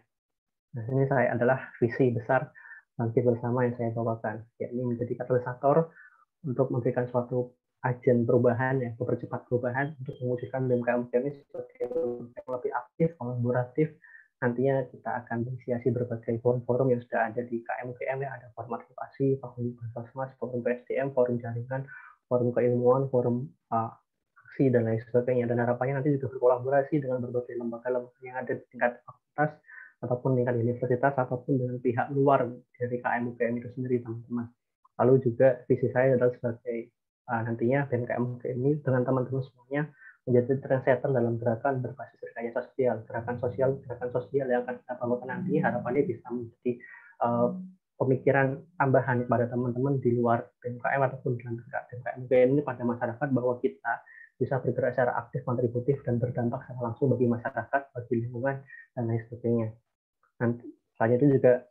Nah, ini saya adalah visi besar bangkit bersama yang saya bawakan, yakni menjadi katalisator untuk memberikan suatu agen perubahan, ya, mempercepat perubahan untuk mewujudkan BMKM ini sebagai yang lebih aktif, kolaboratif, nantinya kita akan inisiasi berbagai forum-forum yang sudah ada di KMUGM, ya, ada forum advokasi, forum Basosmas, forum PSDM, forum jaringan, forum keilmuan, forum aksi, dan lain sebagainya. Dan harapannya nanti juga berkolaborasi dengan berbagai lembaga-lembaga yang ada di tingkat fakultas, ataupun tingkat universitas, ataupun dengan pihak luar dari KMUGM itu sendiri, teman-teman. Lalu juga visi saya adalah sebagai nantinya BMKM ini dengan teman-teman semuanya menjadi trendsetter dalam gerakan berbasis rekayasa sosial, gerakan sosial yang akan kita bawakan nanti harapannya bisa menjadi pemikiran tambahan pada teman-teman di luar BMKM ataupun dalam BMKM ini pada masyarakat, bahwa kita bisa bergerak secara aktif, kontributif, dan berdampak secara langsung bagi masyarakat, bagi lingkungan, dan lain sebagainya. Nanti selain itu juga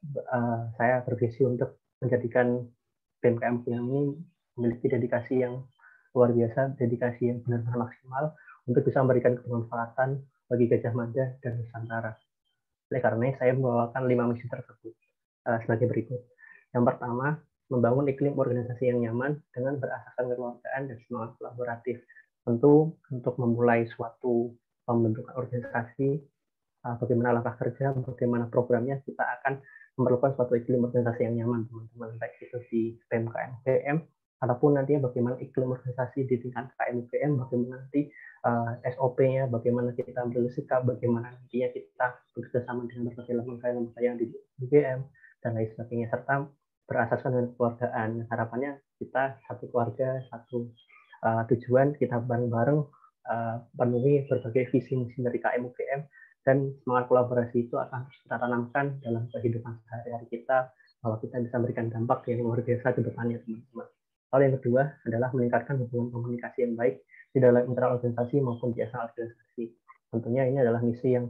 saya bervisi untuk menjadikan BMKM ini memiliki dedikasi yang luar biasa, dedikasi yang benar-benar maksimal untuk bisa memberikan kebermanfaatan bagi Gajah Mada dan Nusantara. Oleh karena saya membawakan 5 misi tersebut sebagai berikut. Yang pertama, membangun iklim organisasi yang nyaman dengan berasaskan kekeluargaan dan semangat kolaboratif. Tentu untuk memulai suatu pembentukan organisasi, bagaimana langkah kerja, bagaimana programnya, kita akan memerlukan suatu iklim organisasi yang nyaman, teman-teman, baik itu di BMKM, ataupun nantinya bagaimana iklim organisasi di tingkat KMUGM, bagaimana nanti SOP-nya, bagaimana kita ambil sikap, bagaimana nantinya kita bekerjasama dengan berbagai lembaga yang di UGM, dan lain sebagainya, serta berasaskan dengan kekeluargaan. Harapannya kita satu keluarga, satu tujuan, kita bareng-bareng penuhi berbagai visi misi dari KMUGM, dan semangat kolaborasi itu akan terus kita tanamkan dalam kehidupan sehari-hari kita, bahwa kita bisa memberikan dampak yang luar biasa ke depannya, teman-teman. Lalu yang kedua adalah meningkatkan hubungan komunikasi yang baik di dalam internal organisasi maupun di eksternal organisasi. Tentunya ini adalah misi yang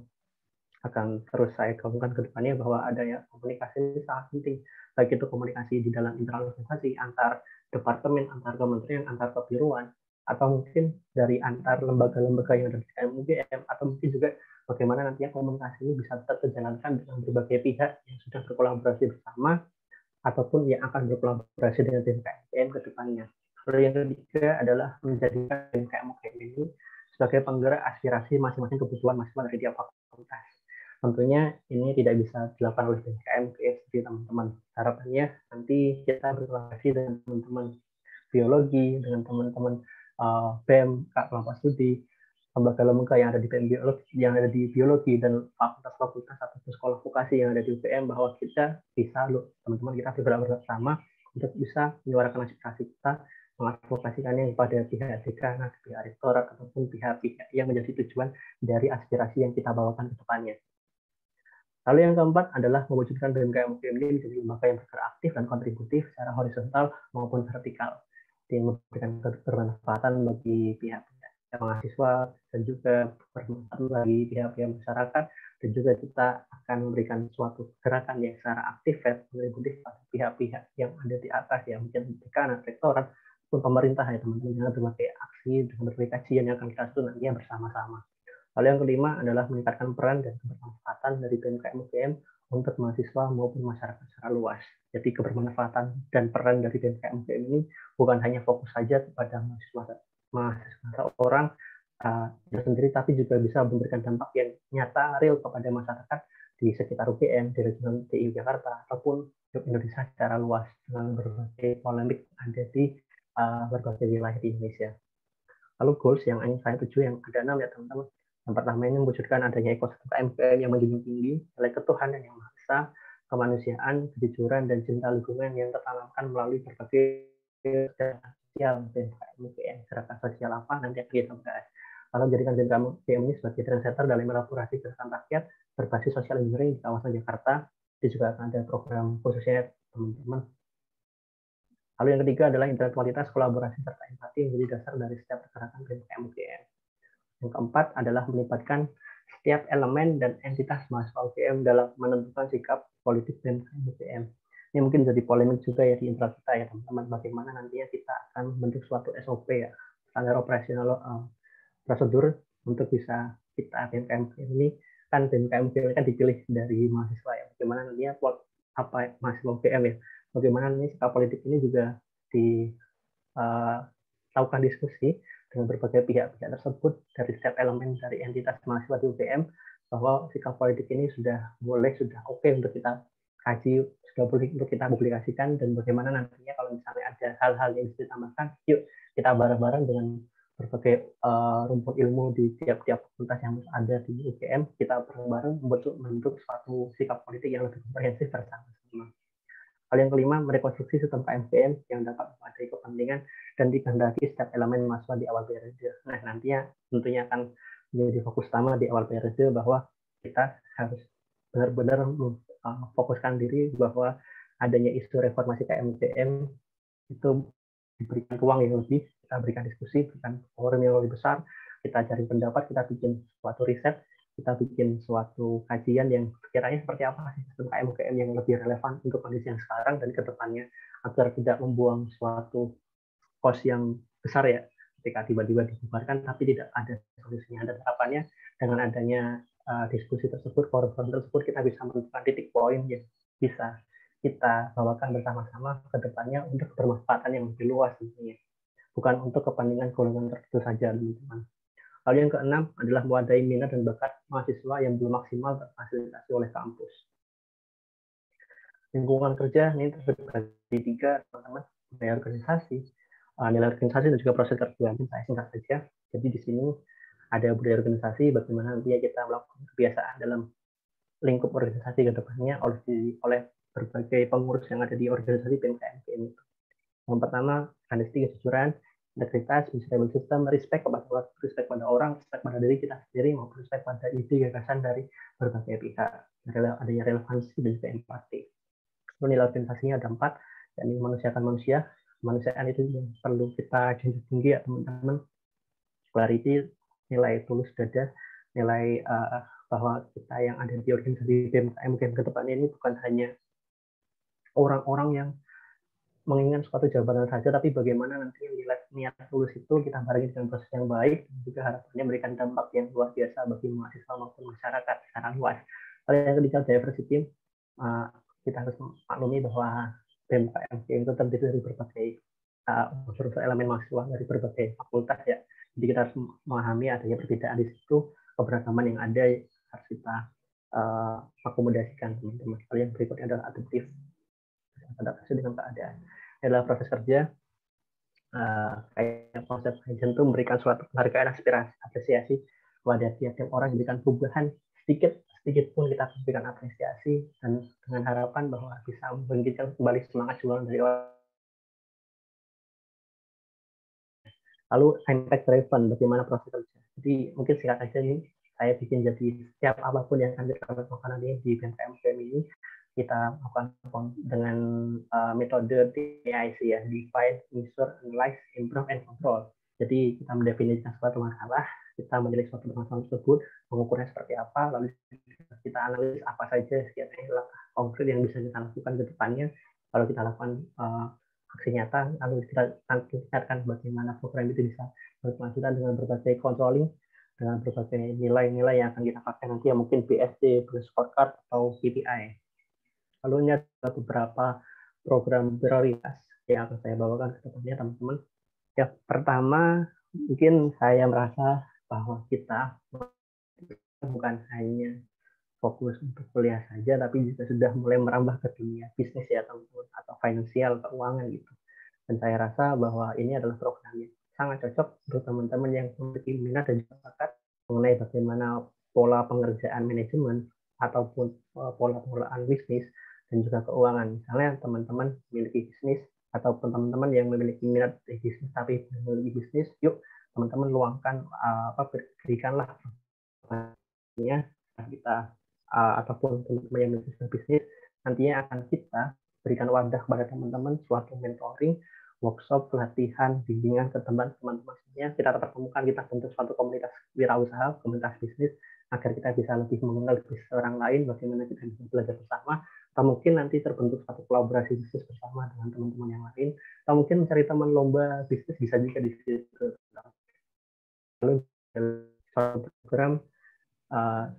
akan terus saya gaungkan ke depannya, bahwa adanya komunikasi ini sangat penting, baik itu komunikasi di dalam internal organisasi, antar departemen, antar kementerian, antar kebiruan, atau mungkin dari antar lembaga-lembaga yang ada di KMUGM, atau mungkin juga bagaimana nantinya komunikasi ini bisa tetap dijalankan dengan berbagai pihak yang sudah berkolaborasi bersama, ataupun yang akan berkolaborasi dengan BMKM ke depannya. Lalu yang ketiga adalah menjadikan BMKM ini sebagai penggerak aspirasi masing-masing kebutuhan masing-masing dari tiap fakultas. Tentunya ini tidak bisa dilakukan oleh BMKM sendiri, teman-teman. Harapannya nanti kita berkolaborasi dengan teman-teman biologi, dengan teman-teman BEM, kelompok studi, lembaga-lembaga yang ada di biologi, dan fakultas-fakultas atau sekolah vokasi yang ada di UPM, bahwa kita bisa, teman-teman, kita bergerak bersama untuk bisa menyuarakan aspirasi kita, mengadvokasikannya kepada pihak dekan, pihak rektorat, ataupun pihak-pihak yang menjadi tujuan dari aspirasi yang kita bawakan ke depannya. Lalu yang keempat adalah mewujudkan BMKM ini menjadi lembaga yang bergerak aktif dan kontributif secara horizontal maupun vertikal, yang memberikan bermanfaatan bagi pihak-pihak mahasiswa, dan juga bermanfaat bagi pihak-pihak masyarakat, dan juga kita akan memberikan suatu gerakan yang secara aktif dan kontributif pada pihak-pihak yang ada di atas, yang mungkin dekan, rektorat, ataupun pemerintah, ya teman-teman, dengan berbagai aksi, dengan berbagai kajian yang akan kita susun nantinya bersama-sama. Lalu yang kelima adalah meningkatkan peran dan kebermanfaatan dari BMKM untuk mahasiswa maupun masyarakat secara luas. Jadi kebermanfaatan dan peran dari BMKM ini bukan hanya fokus saja kepada mahasiswa orang sendiri, tapi juga bisa memberikan dampak yang nyata, real kepada masyarakat di sekitar UGM, di regional DI Jakarta, ataupun Indonesia secara luas, dengan berbagai polemik ada di berbagai wilayah di Indonesia. Lalu goals yang ingin saya tuju yang ada 6, ya teman-teman. Yang pertama ini mewujudkan adanya ekosistem KMUGM yang menjunjung tinggi nilai ketuhanan yang maha esa, kemanusiaan, kejujuran, dan cinta lingkungan yang tertanamkan melalui berbagai sosial BMKM. Gerakan sosial apa nanti akan kita bahas. Lalu jadikan BMKM ini sebagai trendsetter dalam elaborasi gerakan rakyat berbasis sosial engineering di kawasan Jakarta. Itu juga akan ada program khususnya, teman-teman. Lalu yang ketiga adalah intelektualitas, kolaborasi, serta empati menjadi dasar dari setiap gerakan BMKM. Yang keempat adalah melibatkan setiap elemen dan entitas mahasiswa UGM dalam menentukan sikap politik BMKM UGM. Ini mungkin jadi polemik juga ya di internal kita, ya teman-teman, bagaimana nantinya kita akan membentuk suatu SOP, ya, standar operasional prosedur untuk bisa kita BMKM ini, kan BMKM UGM kan dipilih dari mahasiswa, ya, bagaimana nantinya mahasiswa UGM, ya, bagaimana nanti sikap politik ini juga dilakukan diskusi dengan berbagai pihak-pihak tersebut dari setiap elemen dari entitas mahasiswa di UGM, bahwa sikap politik ini sudah oke untuk kita kaji, sudah boleh untuk kita publikasikan, dan bagaimana nantinya kalau misalnya ada hal-hal yang bisa ditambahkan, yuk kita bareng-bareng dengan berbagai rumput ilmu di tiap-tiap fakultas yang ada di UGM, kita bareng-bareng membentuk suatu sikap politik yang lebih komprehensif bersama-sama. Hal yang kelima, merekonstruksi sistem KMPM yang dapat memadai kepentingan dan dikehendaki setiap elemen mahasiswa di awal periode. Nah, nantinya tentunya akan menjadi fokus utama di awal periode bahwa kita harus benar-benar fokuskan diri bahwa adanya isu reformasi KMPM itu diberikan ruang yang lebih, kita berikan diskusi, berikan forum yang lebih besar, kita cari pendapat, kita bikin suatu riset, kita bikin suatu kajian yang sekiranya seperti apa sih sistem KMUKM yang lebih relevan untuk kondisi yang sekarang dan ke depannya, agar tidak membuang suatu kos yang besar ya ketika tiba-tiba dibubarkan tapi tidak ada solusinya. Dan harapannya dengan adanya diskusi tersebut, forum-forum tersebut, kita bisa menemukan titik poin yang bisa kita bawakan bersama-sama ke depannya untuk bermanfaatan yang lebih luas tentunya, bukan untuk kepentingan golongan tertentu saja, teman-teman. Lalu yang keenam adalah mewadai minat dan bakat mahasiswa yang belum maksimal terfasilitasi oleh kampus. Lingkungan kerja ini terbagi tiga, teman-teman. Nilai organisasi, dan juga proses kerja. Saya singkat saja. Jadi di sini ada budaya organisasi, bagaimana nantinya kita melakukan kebiasaan dalam lingkup organisasi ke depannya oleh berbagai pengurus yang ada di organisasi BMKMPM itu. Yang pertama, honesty, kejujuran, integritas, misalnya sistem, respect pada orang, respect pada diri kita sendiri, maupun respect pada ide gagasan dari berbagai pihak. Adanya relevansi dan juga empati. Lalu nilai organisasinya ada 4, yakni manusiakan manusia. Kemanusiaan itu yang perlu kita junjung tinggi ya teman-teman. Clarity, nilai tulus dada, nilai bahwa kita yang ada di organisasi BMKM mungkin ke depan ini bukan hanya orang-orang yang menginginkan suatu jabatan saja, tapi bagaimana nanti niat tulus itu kita barengi dengan proses yang baik, dan juga harapannya memberikan dampak yang luar biasa bagi mahasiswa maupun masyarakat secara luas. Lalu yang ketiga, diversity. Kita harus maklumi bahwa BMKM itu terdiri dari berbagai unsur elemen mahasiswa dari berbagai fakultas ya. Jadi kita harus memahami adanya perbedaan di situ, keberagaman yang ada harus kita akomodasikan, teman-teman. Lalu yang berikutnya adalah adaptif, adaptasi dengan keadaan. Ini adalah proses kerja, kayak konsep Kaizen itu memberikan suatu penghargaan, apresiasi kepada tiap-tiap orang, memberikan perubahan sedikit pun kita berikan apresiasi, dan dengan harapan bahwa bisa membangkitkan kembali semangat jualan dari orang. Lalu impact driven, bagaimana proses kerja. Jadi mungkin singkat saja ini saya bikin jadi setiap apapun yang akan kita lakukan nanti di BMKM ini, kita lakukan dengan metode DAIC ya, define, measure, analyze, improve, and control. Jadi kita mendefinisikan suatu masalah, kita menilai suatu masalah tersebut, mengukurnya seperti apa, lalu kita analis apa saja sekiranya langkah konkret yang bisa kita lakukan ke depannya. Kalau kita lakukan aksi nyata, lalu kita tingkatkan bagaimana program itu bisa berkelanjutan dengan berbagai controlling, dengan berbagai nilai-nilai yang akan kita pakai nanti ya, mungkin BSD, scorecard, atau KPI. Lalu ini ada beberapa program prioritas yang akan saya bawakan ke depannya, teman-teman. Ya, pertama, mungkin saya merasa bahwa kita bukan hanya fokus untuk kuliah saja, tapi juga sudah mulai merambah ke dunia bisnis ya, teman-teman, atau finansial, keuangan gitu. Dan saya rasa bahwa ini adalah program yang sangat cocok untuk teman-teman yang memiliki minat dan bakat mengenai bagaimana pola pengerjaan manajemen ataupun pola pengelolaan bisnis dan juga keuangan. Misalnya teman-teman memiliki bisnis ataupun teman-teman yang memiliki minat di bisnis tapi belum memiliki bisnis, yuk teman-teman luangkan berikanlah kita ataupun teman-teman yang memiliki bisnis, nantinya akan kita berikan wadah kepada teman-teman suatu mentoring, workshop, pelatihan, bimbingan ke teman-teman semuanya. Kita pertemukan, kita bentuk suatu komunitas wirausaha, komunitas bisnis, agar kita bisa lebih mengenal bisnis orang lain, bagaimana kita bisa belajar bersama, atau mungkin nanti terbentuk suatu kolaborasi bisnis bersama dengan teman-teman yang lain, atau mungkin mencari teman lomba bisnis bisa juga di situ. Lalu program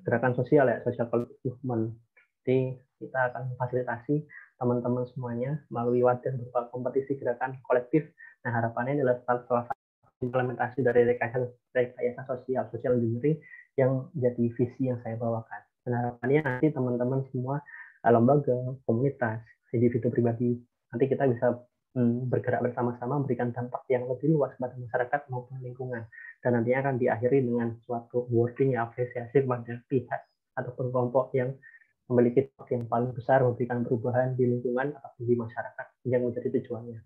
gerakan sosial ya, social collective movement. Jadi kita akan memfasilitasi teman-teman semuanya melalui wadah berupa kompetisi gerakan kolektif. Nah, harapannya adalah salah satu implementasi dari rekayasa sosial engineering yang jadi visi yang saya bawakan. Dan harapannya nanti teman-teman semua, lembaga, komunitas, individu pribadi, nanti kita bisa bergerak bersama-sama memberikan dampak yang lebih luas pada masyarakat maupun lingkungan. Dan nantinya akan diakhiri dengan suatu wording yang apresiasi pada pihak ataupun kelompok yang memiliki dampak yang paling besar memberikan perubahan di lingkungan ataupun di masyarakat yang menjadi tujuannya.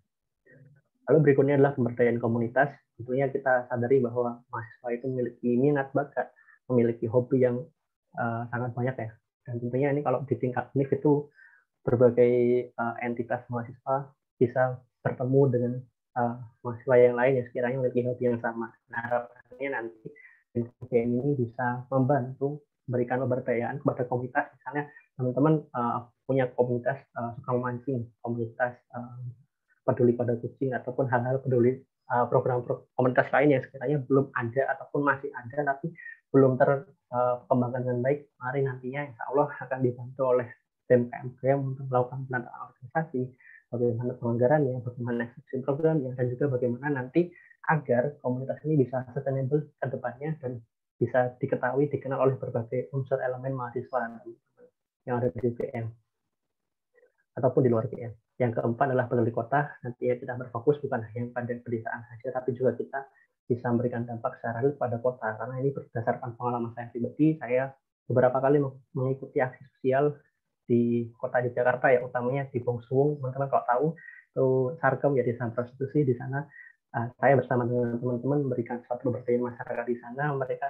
Lalu berikutnya adalah pemberdayaan komunitas. Tentunya kita sadari bahwa mahasiswa itu memiliki minat bakat, memiliki hobi yang sangat banyak ya. Dan tentunya ini kalau di tingkat univ itu berbagai entitas mahasiswa bisa bertemu dengan mahasiswa yang lain yang sekiranya memiliki hobi yang sama. Nah, harapannya nanti ini bisa membantu memberikan pemberdayaan kepada komunitas. Misalnya teman-teman punya komunitas suka memancing, komunitas peduli pada kucing, ataupun hal-hal peduli program komunitas lain yang sekiranya belum ada ataupun masih ada tapi belum terkembangkan dengan baik. Mari nantinya insya Allah akan dibantu oleh BMKM untuk melakukan penataan organisasi, bagaimana penganggarannya, bagaimana eksekusi programnya, dan juga bagaimana nanti agar komunitas ini bisa sustainable ke depannya dan bisa diketahui, dikenal oleh berbagai unsur elemen mahasiswa yang ada di UGM ataupun di luar UGM. Yang keempat adalah peduli kota. Nantinya kita berfokus bukan hanya pada pedesaan saja, tapi juga kita bisa memberikan dampak secara real pada kota. Karena ini berdasarkan pengalaman saya pribadi, saya beberapa kali mengikuti aksi sosial di kota Yogyakarta ya, utamanya di Bongsuwung. Teman-teman kalau tahu itu Sarkem ya, desa prostitusi. Di sana saya bersama dengan teman-teman memberikan suatu pemberdayaan masyarakat di sana. Mereka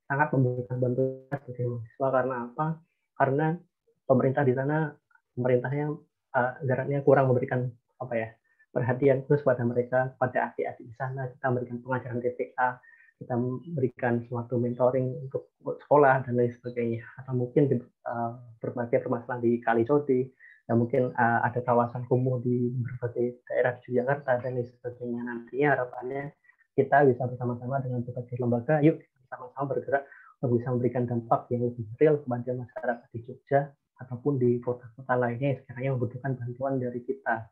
sangat memberikan bantuan sebagai mahasiswa. Karena apa? Karena pemerintah di sana, pemerintahnya anggarannya kurang memberikan perhatian khusus pada mereka, pada adik-adik di sana. Kita memberikan pengajaran TPA, kita memberikan suatu mentoring untuk sekolah dan lain sebagainya. Atau mungkin berbagai permasalahan di Kalisodi, ya mungkin ada kawasan kumuh di berbagai daerah di Jakarta dan lain sebagainya. Nantinya harapannya kita bisa bersama-sama dengan berbagai lembaga, yuk sama-sama bergerak untuk bisa memberikan dampak yang lebih real kepada masyarakat di Jogja ataupun di kota-kota lainnya yang sekiranya membutuhkan bantuan dari kita.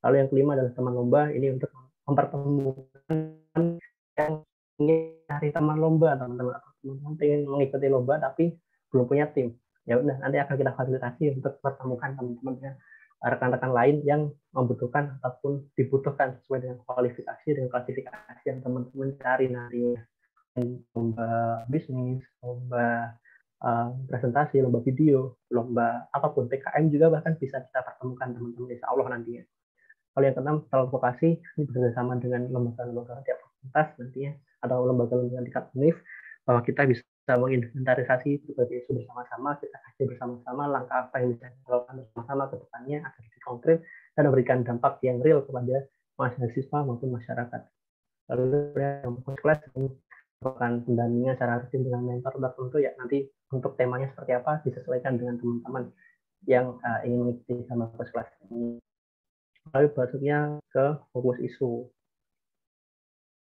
Lalu yang kelima adalah teman lomba. Ini untuk mempertemukan yang ingin cari teman lomba, teman-teman ingin mengikuti lomba tapi belum punya tim. Ya udah, nanti akan kita fasilitasi untuk pertemukan teman-teman ya, rekan-rekan lain yang membutuhkan ataupun dibutuhkan sesuai dengan kualifikasi dan klasifikasi yang teman-teman cari nantinya. Lomba bisnis, lomba presentasi, lomba video, lomba apapun, PKM juga bahkan bisa kita pertemukan teman-teman insya Allah nantinya. Lalu yang keenam, vokasi, ini bekerjasama dengan lembaga-lembaga tiap fakultas nantinya atau lembaga-lembaga tingkat univ, bahwa kita bisa menginventarisasi berbagai isu bersama-sama, kita kasih bersama-sama langkah apa yang bisa dilakukan bersama-sama ke depannya agar lebih konkret dan memberikan dampak yang real kepada mahasiswa maupun masyarakat. Lalu yang kelas melakukan pendampingan secara rutin dengan mentor tertentu ya, nanti untuk temanya seperti apa disesuaikan dengan teman-teman yang ingin mengikuti sama kelas ini. Lalu masuknya ke fokus isu.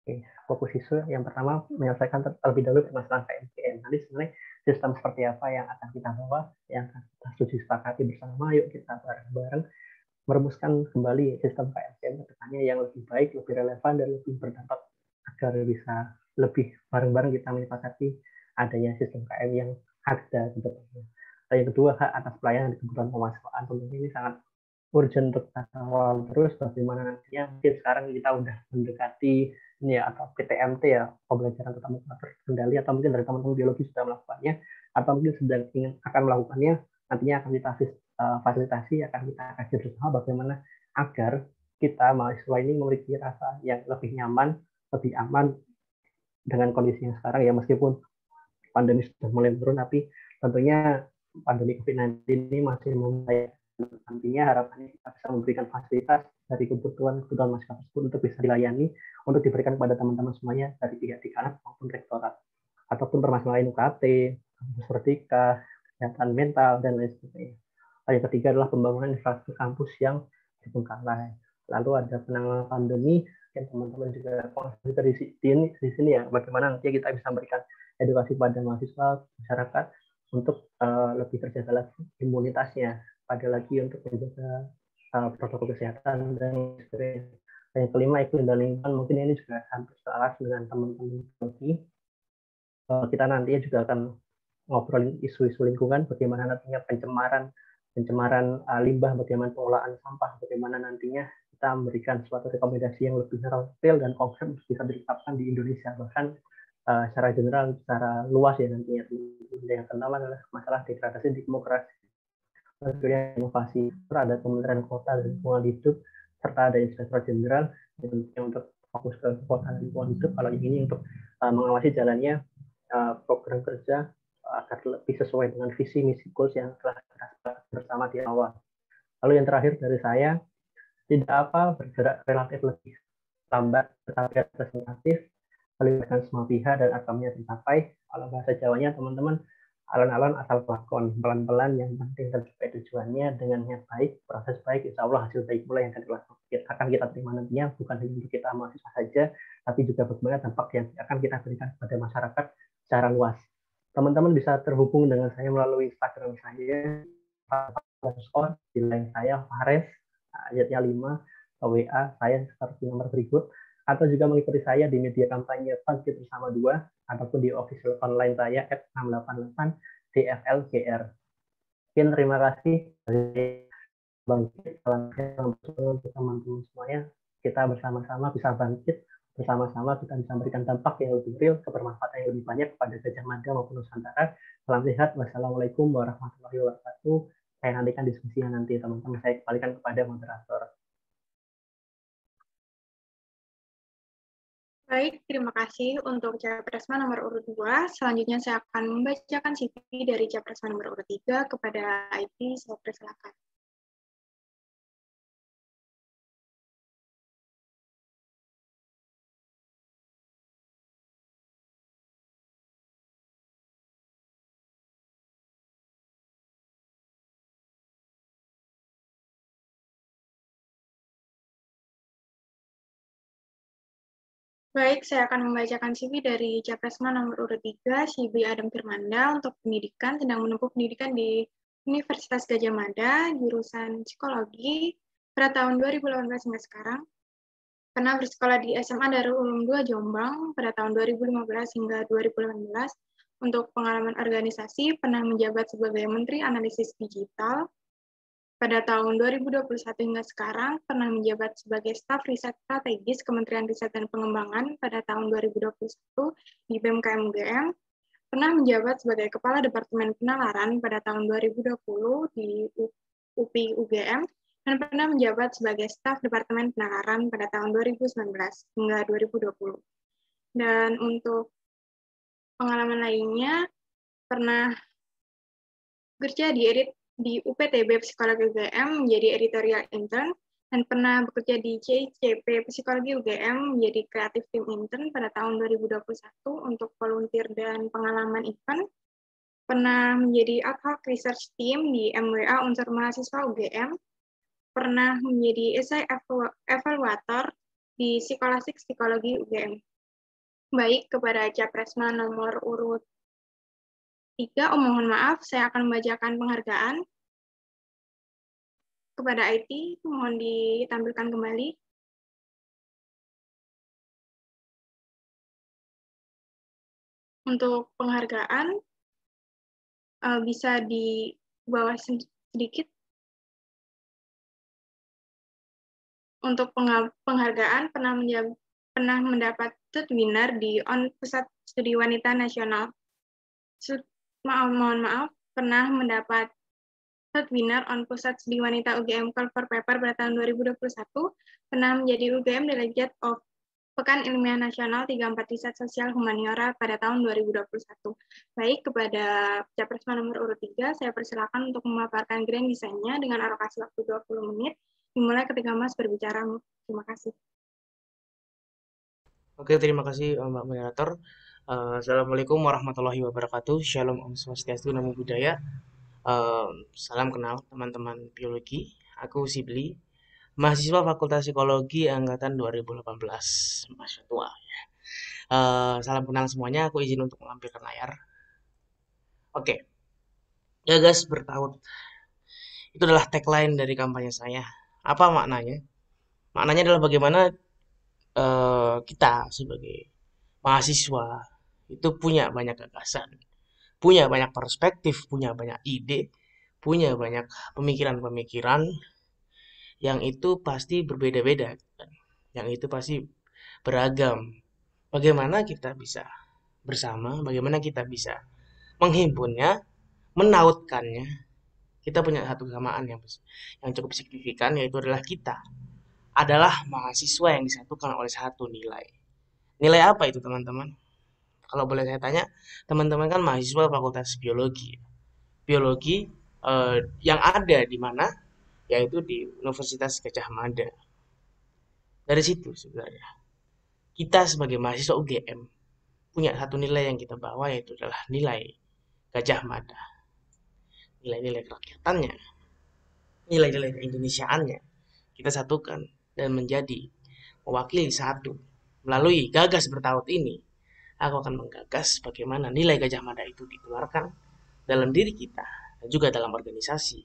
Oke, fokus isu yang pertama menyelesaikan terlebih dahulu permasalahan KMKM. Nanti sebenarnya sistem seperti apa yang akan kita bawa, yang akan kita studi sepakati bersama, yuk kita bareng-bareng merumuskan kembali sistem KMKM ke depannya yang lebih baik, lebih relevan, dan lebih berdampak agar bisa lebih bareng-bareng kita menyepakati adanya sistem KM yang ada di depannya. Dan yang kedua, hak atas pelayanan di kebutuhan pemasukan. Tentunya ini sangat urgent untuk kita kawal terus bagaimana nantinya. Mungkin sekarang kita udah mendekati ini ya, atau PTMT ya, pembelajaran tatap muka terkendali, atau mungkin dari teman-teman biologi sudah melakukannya, atau mungkin sedang ingin akan melakukannya. Nantinya akan kita fasilitasi, akan kita kaji bersama bagaimana agar kita mahasiswa ini memiliki rasa yang lebih nyaman, lebih aman dengan kondisi yang sekarang ya, meskipun pandemi sudah mulai turun, tapi tentunya pandemi COVID-19 ini masih mulai. Nantinya harapannya kita bisa memberikan fasilitas dari kebutuhan masyarakat tersebut untuk bisa dilayani, untuk diberikan kepada teman-teman semuanya dari pihak dekanat maupun rektorat, ataupun permasalahan UKT, kampus merdeka, kesehatan mental, dan lain sebagainya. Yang ketiga adalah pembangunan infrastruktur kampus yang terbengkalai. Lalu ada penanganan pandemi, yang teman-teman juga di sini ya, bagaimana nanti kita bisa memberikan edukasi pada mahasiswa, masyarakat untuk lebih terjaga lagi imunitasnya, pada lagi untuk menjaga protokol kesehatan dan sebagainya. Yang kelima, iklim dan lingkungan. Mungkin ini juga hampir selaras dengan teman-teman biologi. Kita nantinya juga akan ngobrolin isu-isu lingkungan, bagaimana nantinya pencemaran limbah, bagaimana pengolahan sampah, bagaimana nantinya kita memberikan suatu rekomendasi yang lebih real dan konkret untuk bisa diterapkan di Indonesia. Bahkan secara general, secara luas ya nantinya. Yang pertama adalah masalah degradasi demokrasi, inovasi, ada Kementerian Kota dan Lingkungan Hidup, serta ada Inspektor Jenderal yang untuk fokus ke kota dan lingkungan hidup. Kalau yang ini untuk mengawasi jalannya program kerja agar lebih sesuai dengan visi misi goals yang telah kita sepakati bersama di awal. Lalu yang terakhir dari saya, tidak apa bergerak relatif lebih lambat tetapi representatif, melibatkan semua pihak dan akamnya tercapai. Kalau bahasa Jawanya teman-teman, alon-alon asal pelakon, pelan-pelan yang penting tercapai tujuannya dengan niat baik, proses baik, insya Allah hasil baik pula yang akan kita terima nantinya, bukan hanya untuk kita mahasiswa saja, tapi juga bagaimana dampak yang akan kita berikan kepada masyarakat secara luas. Teman-teman bisa terhubung dengan saya melalui Instagram saya, di line saya, Fares, ayatnya 5, WA saya seperti nomor berikut, atau juga mengikuti saya di media kampanye Bangkit Bersama 2, ataupun di official online saya @688DFLGR. Mungkin terima kasih dari Bangkit, untuk teman-teman semuanya, kita bersama-sama bisa bangkit, bersama-sama kita bisa memberikan dampak yang lebih real, kebermanfaatan yang lebih banyak kepada Gajah Mada maupun Nusantara. Salam sehat, wassalamualaikum warahmatullahi wabarakatuh. Saya nantikan diskusinya nanti teman-teman, saya kembalikan kepada moderator. Baik, terima kasih untuk Capresma nomor urut 2. Selanjutnya saya akan membacakan CV dari Capresma nomor urut 3 kepada IT. Saya persilakan. Baik, saya akan membacakan CV dari Capresma nomor urut 3, Sibi Adam Firmanda, untuk pendidikan, sedang menempuh pendidikan di Universitas Gajah Mada, jurusan psikologi, pada tahun 2018 hingga sekarang. Pernah bersekolah di SMA Darul Ulum 2 Jombang pada tahun 2015 hingga 2018. Untuk pengalaman organisasi, pernah menjabat sebagai Menteri Analisis Digital, pada tahun 2021 hingga sekarang, pernah menjabat sebagai staf riset strategis Kementerian Riset dan Pengembangan pada tahun 2021 di BMKM UGM, pernah menjabat sebagai Kepala Departemen Penalaran pada tahun 2020 di UPI UGM, dan pernah menjabat sebagai staf Departemen Penalaran pada tahun 2019 hingga 2020. Dan untuk pengalaman lainnya, pernah bekerja di UPTB Psikologi UGM menjadi editorial intern, dan pernah bekerja di CICP Psikologi UGM menjadi kreatif tim intern pada tahun 2021 untuk volunteer dan pengalaman event, pernah menjadi ad hoc research team di MWA Unsur Mahasiswa UGM, pernah menjadi essay evaluator di Psikolasik Psikologi UGM. Baik, kepada Capresma nomor urut 3, mohon maaf, saya akan membacakan penghargaan. Kepada IT, mohon ditampilkan kembali. Untuk penghargaan, bisa di bawah sedikit. Untuk penghargaan, pernah mendapat third winner di ON Pusat Studi Wanita Nasional. Mohon maaf, pernah mendapat third winner on Pusat Studi Wanita UGM Call for Paper pada tahun 2021, pernah menjadi UGM Delegate of Pekan Ilmiah Nasional 34 Riset Sosial Humaniora pada tahun 2021. Baik, kepada Capresma nomor urut 3, saya persilakan untuk memaparkan grand desainnya dengan alokasi waktu 20 menit, dimulai ketika Mas berbicara. Terima kasih. Oke, terima kasih Mbak Moderator. Assalamualaikum warahmatullahi wabarakatuh. Shalom Om Swastiastu, Namo Buddhaya. Salam kenal teman-teman biologi. Aku Sibli, mahasiswa Fakultas Psikologi angkatan 2018. Masya tua. Salam kenal semuanya. Aku izin untuk melampirkan layar. Oke. Gagas bertaut. Itu adalah tagline dari kampanye saya. Apa maknanya? Maknanya adalah bagaimana kita sebagai mahasiswa itu punya banyak gagasan, punya banyak perspektif, punya banyak ide, punya banyak pemikiran-pemikiran yang itu pasti berbeda-beda, kan? Yang itu pasti beragam. Bagaimana kita bisa bersama, bagaimana kita bisa menghimpunnya, menautkannya. Kita punya satu kesamaan yang cukup signifikan, yaitu adalah kita adalah mahasiswa yang disatukan oleh satu nilai. Nilai apa itu, teman-teman? Kalau boleh saya tanya, teman-teman kan mahasiswa Fakultas Biologi. Biologi yang ada di mana? Yaitu di Universitas Gajah Mada. Dari situ sebenarnya kita sebagai mahasiswa UGM punya satu nilai yang kita bawa, yaitu adalah nilai Gajah Mada, nilai-nilai kerakyatannya, nilai-nilai keindonesiaannya. Kita satukan dan menjadi mewakili satu. Melalui Gagas Bertaut ini, aku akan menggagas bagaimana nilai Gajah Mada itu ditularkan dalam diri kita dan juga dalam organisasi,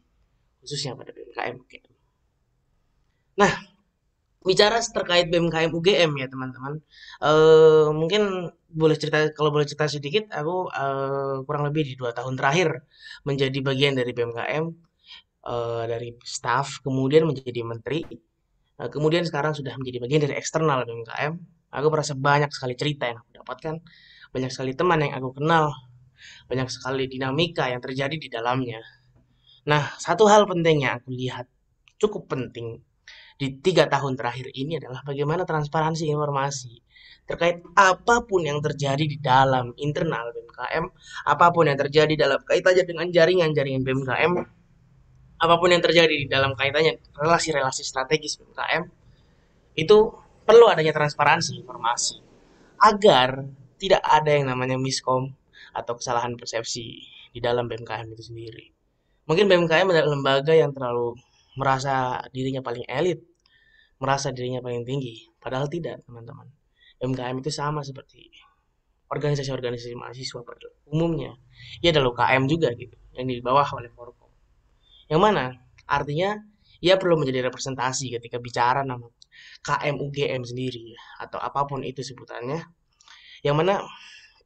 khususnya pada BMKM UGM. Nah, bicara terkait BMKM UGM ya teman-teman, mungkin kalau boleh cerita sedikit, aku kurang lebih di 2 tahun terakhir menjadi bagian dari BMKM, dari staff, kemudian menjadi menteri, kemudian sekarang sudah menjadi bagian dari eksternal BMKM. Aku merasa banyak sekali cerita yang aku dapatkan, banyak sekali teman yang aku kenal, banyak sekali dinamika yang terjadi di dalamnya. Nah, satu hal penting yang aku lihat cukup penting di 3 tahun terakhir ini adalah bagaimana transparansi informasi terkait apapun yang terjadi di dalam internal BMKM, apapun yang terjadi dalam kaitannya dengan jaringan-jaringan BMKM, apapun yang terjadi di dalam kaitannya relasi-relasi strategis BMKM, itu perlu adanya transparansi informasi agar tidak ada yang namanya miskom atau kesalahan persepsi di dalam BMKM itu sendiri. Mungkin BMKM adalah lembaga yang terlalu merasa dirinya paling elit, merasa dirinya paling tinggi. Padahal tidak, teman-teman. BMKM itu sama seperti organisasi-organisasi mahasiswa pada umumnya. Ia adalah UKM juga gitu, yang di bawah oleh Forkom. Yang mana artinya ia perlu menjadi representasi ketika bicara nama KM UGM sendiri atau apapun itu sebutannya. Yang mana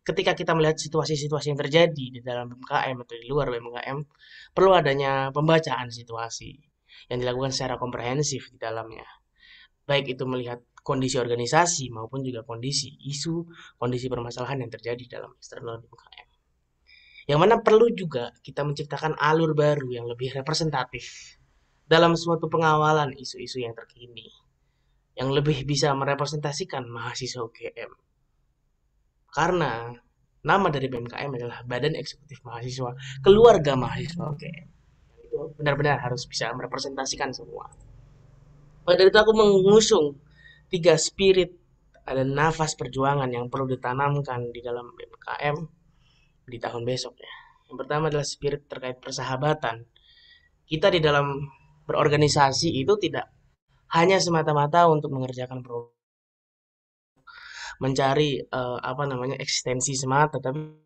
ketika kita melihat situasi-situasi yang terjadi di dalam BMKM atau di luar BMKM, perlu adanya pembacaan situasi yang dilakukan secara komprehensif di dalamnya. Baik itu melihat kondisi organisasi maupun juga kondisi isu, kondisi permasalahan yang terjadi dalam eksternal BMKM. Yang mana perlu juga kita menciptakan alur baru yang lebih representatif dalam suatu pengawalan isu-isu yang terkini, yang lebih bisa merepresentasikan mahasiswa UGM. Karena nama dari BMKM adalah Badan Eksekutif Mahasiswa Keluarga Mahasiswa UGM. Itu benar-benar harus bisa merepresentasikan semua. Pada dari itu aku mengusung 3 spirit, ada nafas perjuangan yang perlu ditanamkan di dalam BMKM di tahun besok ya. Yang pertama adalah spirit terkait persahabatan. Kita di dalam berorganisasi itu tidak hanya semata-mata untuk mengerjakan program, mencari eksistensi semata, tapi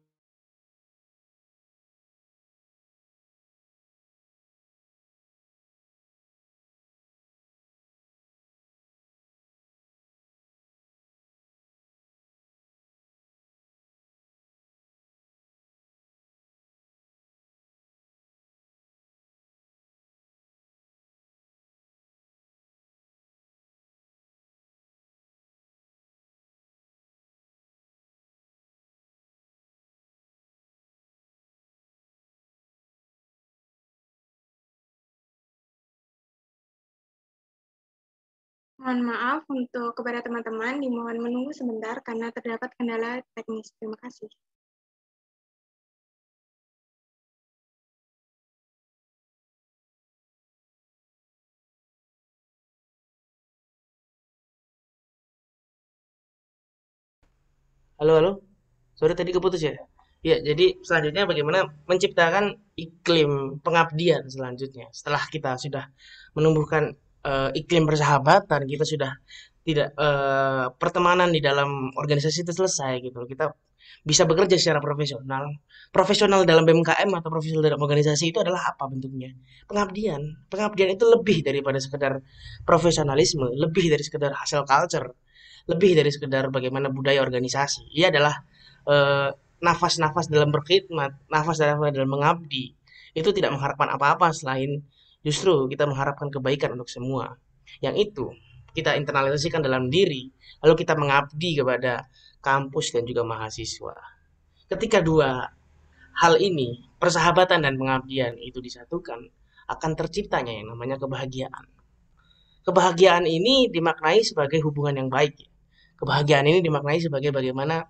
Mohon maaf untuk kepada teman-teman, dimohon menunggu sebentar karena terdapat kendala teknis. Terima kasih. halo, sorry tadi keputus ya. Ya, jadi selanjutnya bagaimana menciptakan iklim pengabdian selanjutnya. Setelah kita sudah menumbuhkan iklim persahabatan, kita sudah tidak pertemanan di dalam organisasi itu selesai gitu. Kita bisa bekerja secara profesional. Profesional dalam BMKM atau profesional dalam organisasi itu adalah apa bentuknya? Pengabdian. Pengabdian itu lebih daripada sekedar profesionalisme, lebih dari sekedar hasil culture, lebih dari sekedar bagaimana budaya organisasi. Ia adalah nafas-nafas dalam berkhidmat, nafas-nafas dalam mengabdi, itu tidak mengharapkan apa-apa selain justru kita mengharapkan kebaikan untuk semua. Yang itu kita internalisasikan dalam diri, lalu kita mengabdi kepada kampus dan juga mahasiswa. Ketika dua hal ini, persahabatan dan pengabdian itu disatukan, akan terciptanya yang namanya kebahagiaan. Kebahagiaan ini dimaknai sebagai hubungan yang baik. Kebahagiaan ini dimaknai sebagai bagaimana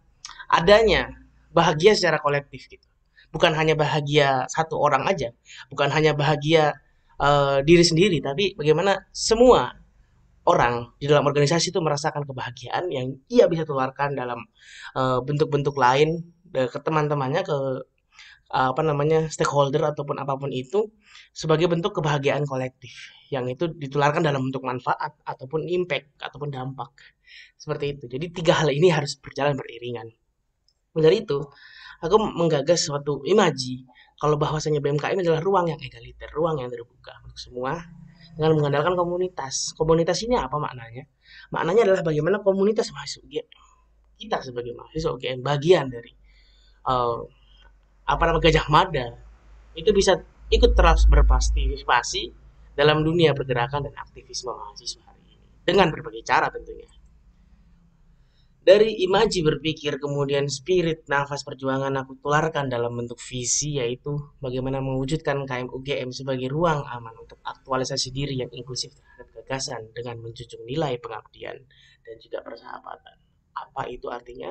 adanya bahagia secara kolektif gitu. Bukan hanya bahagia satu orang aja, bukan hanya bahagia diri sendiri, tapi bagaimana semua orang di dalam organisasi itu merasakan kebahagiaan yang ia bisa tularkan dalam bentuk-bentuk lain ke teman-temannya, ke stakeholder ataupun apapun itu sebagai bentuk kebahagiaan kolektif yang itu ditularkan dalam bentuk manfaat ataupun impact ataupun dampak seperti itu. Jadi tiga hal ini harus berjalan beriringan. Dari itu aku menggagas suatu imaji kalau bahwasanya BMKM adalah ruang yang egaliter, ruang yang terbuka untuk semua dengan mengandalkan komunitas. Komunitas ini apa maknanya? Maknanya adalah bagaimana komunitas mahasiswa UGM, kita sebagai mahasiswa UGM bagian dari Gajah Mada itu bisa ikut terus berpartisipasi dalam dunia pergerakan dan aktivisme mahasiswa hari ini dengan berbagai cara tentunya. Dari imaji berpikir kemudian spirit nafas perjuangan aku tularkan dalam bentuk visi, yaitu bagaimana mewujudkan KM UGM sebagai ruang aman untuk aktualisasi diri yang inklusif terhadap gagasan dengan menjunjung nilai pengabdian dan juga persahabatan. Apa itu artinya?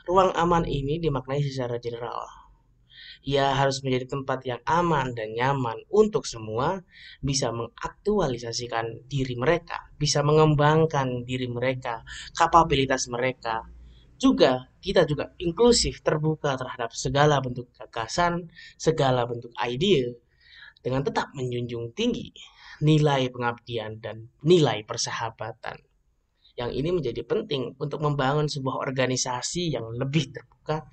Ruang aman ini dimaknai secara general. Ia harus menjadi tempat yang aman dan nyaman untuk semua bisa mengaktualisasikan diri mereka, bisa mengembangkan diri mereka, kapabilitas mereka. Juga kita juga inklusif, terbuka terhadap segala bentuk gagasan, segala bentuk ide, dengan tetap menjunjung tinggi nilai pengabdian dan nilai persahabatan. Yang ini menjadi penting untuk membangun sebuah organisasi yang lebih terbuka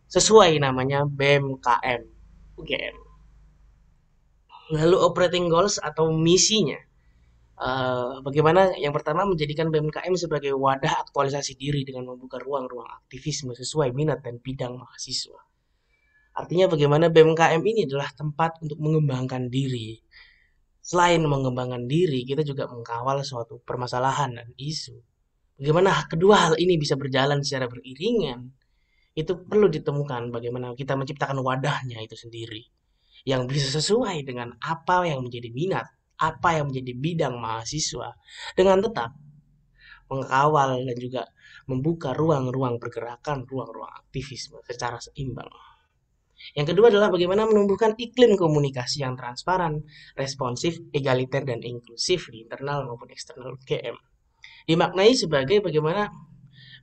sesuai namanya BMKM UGM. Lalu operating goals atau misinya, bagaimana yang pertama menjadikan BMKM sebagai wadah aktualisasi diri dengan membuka ruang-ruang aktivisme sesuai minat dan bidang mahasiswa. Artinya bagaimana BMKM ini adalah tempat untuk mengembangkan diri. Selain mengembangkan diri, kita juga mengkawal suatu permasalahan dan isu. Bagaimana kedua hal ini bisa berjalan secara beriringan, itu perlu ditemukan bagaimana kita menciptakan wadahnya itu sendiri yang bisa sesuai dengan apa yang menjadi minat, apa yang menjadi bidang mahasiswa, dengan tetap mengawal dan juga membuka ruang-ruang pergerakan, ruang-ruang aktivisme secara seimbang. Yang kedua adalah bagaimana menumbuhkan iklim komunikasi yang transparan, responsif, egaliter, dan inklusif di internal maupun eksternal UGM. Dimaknai sebagai bagaimana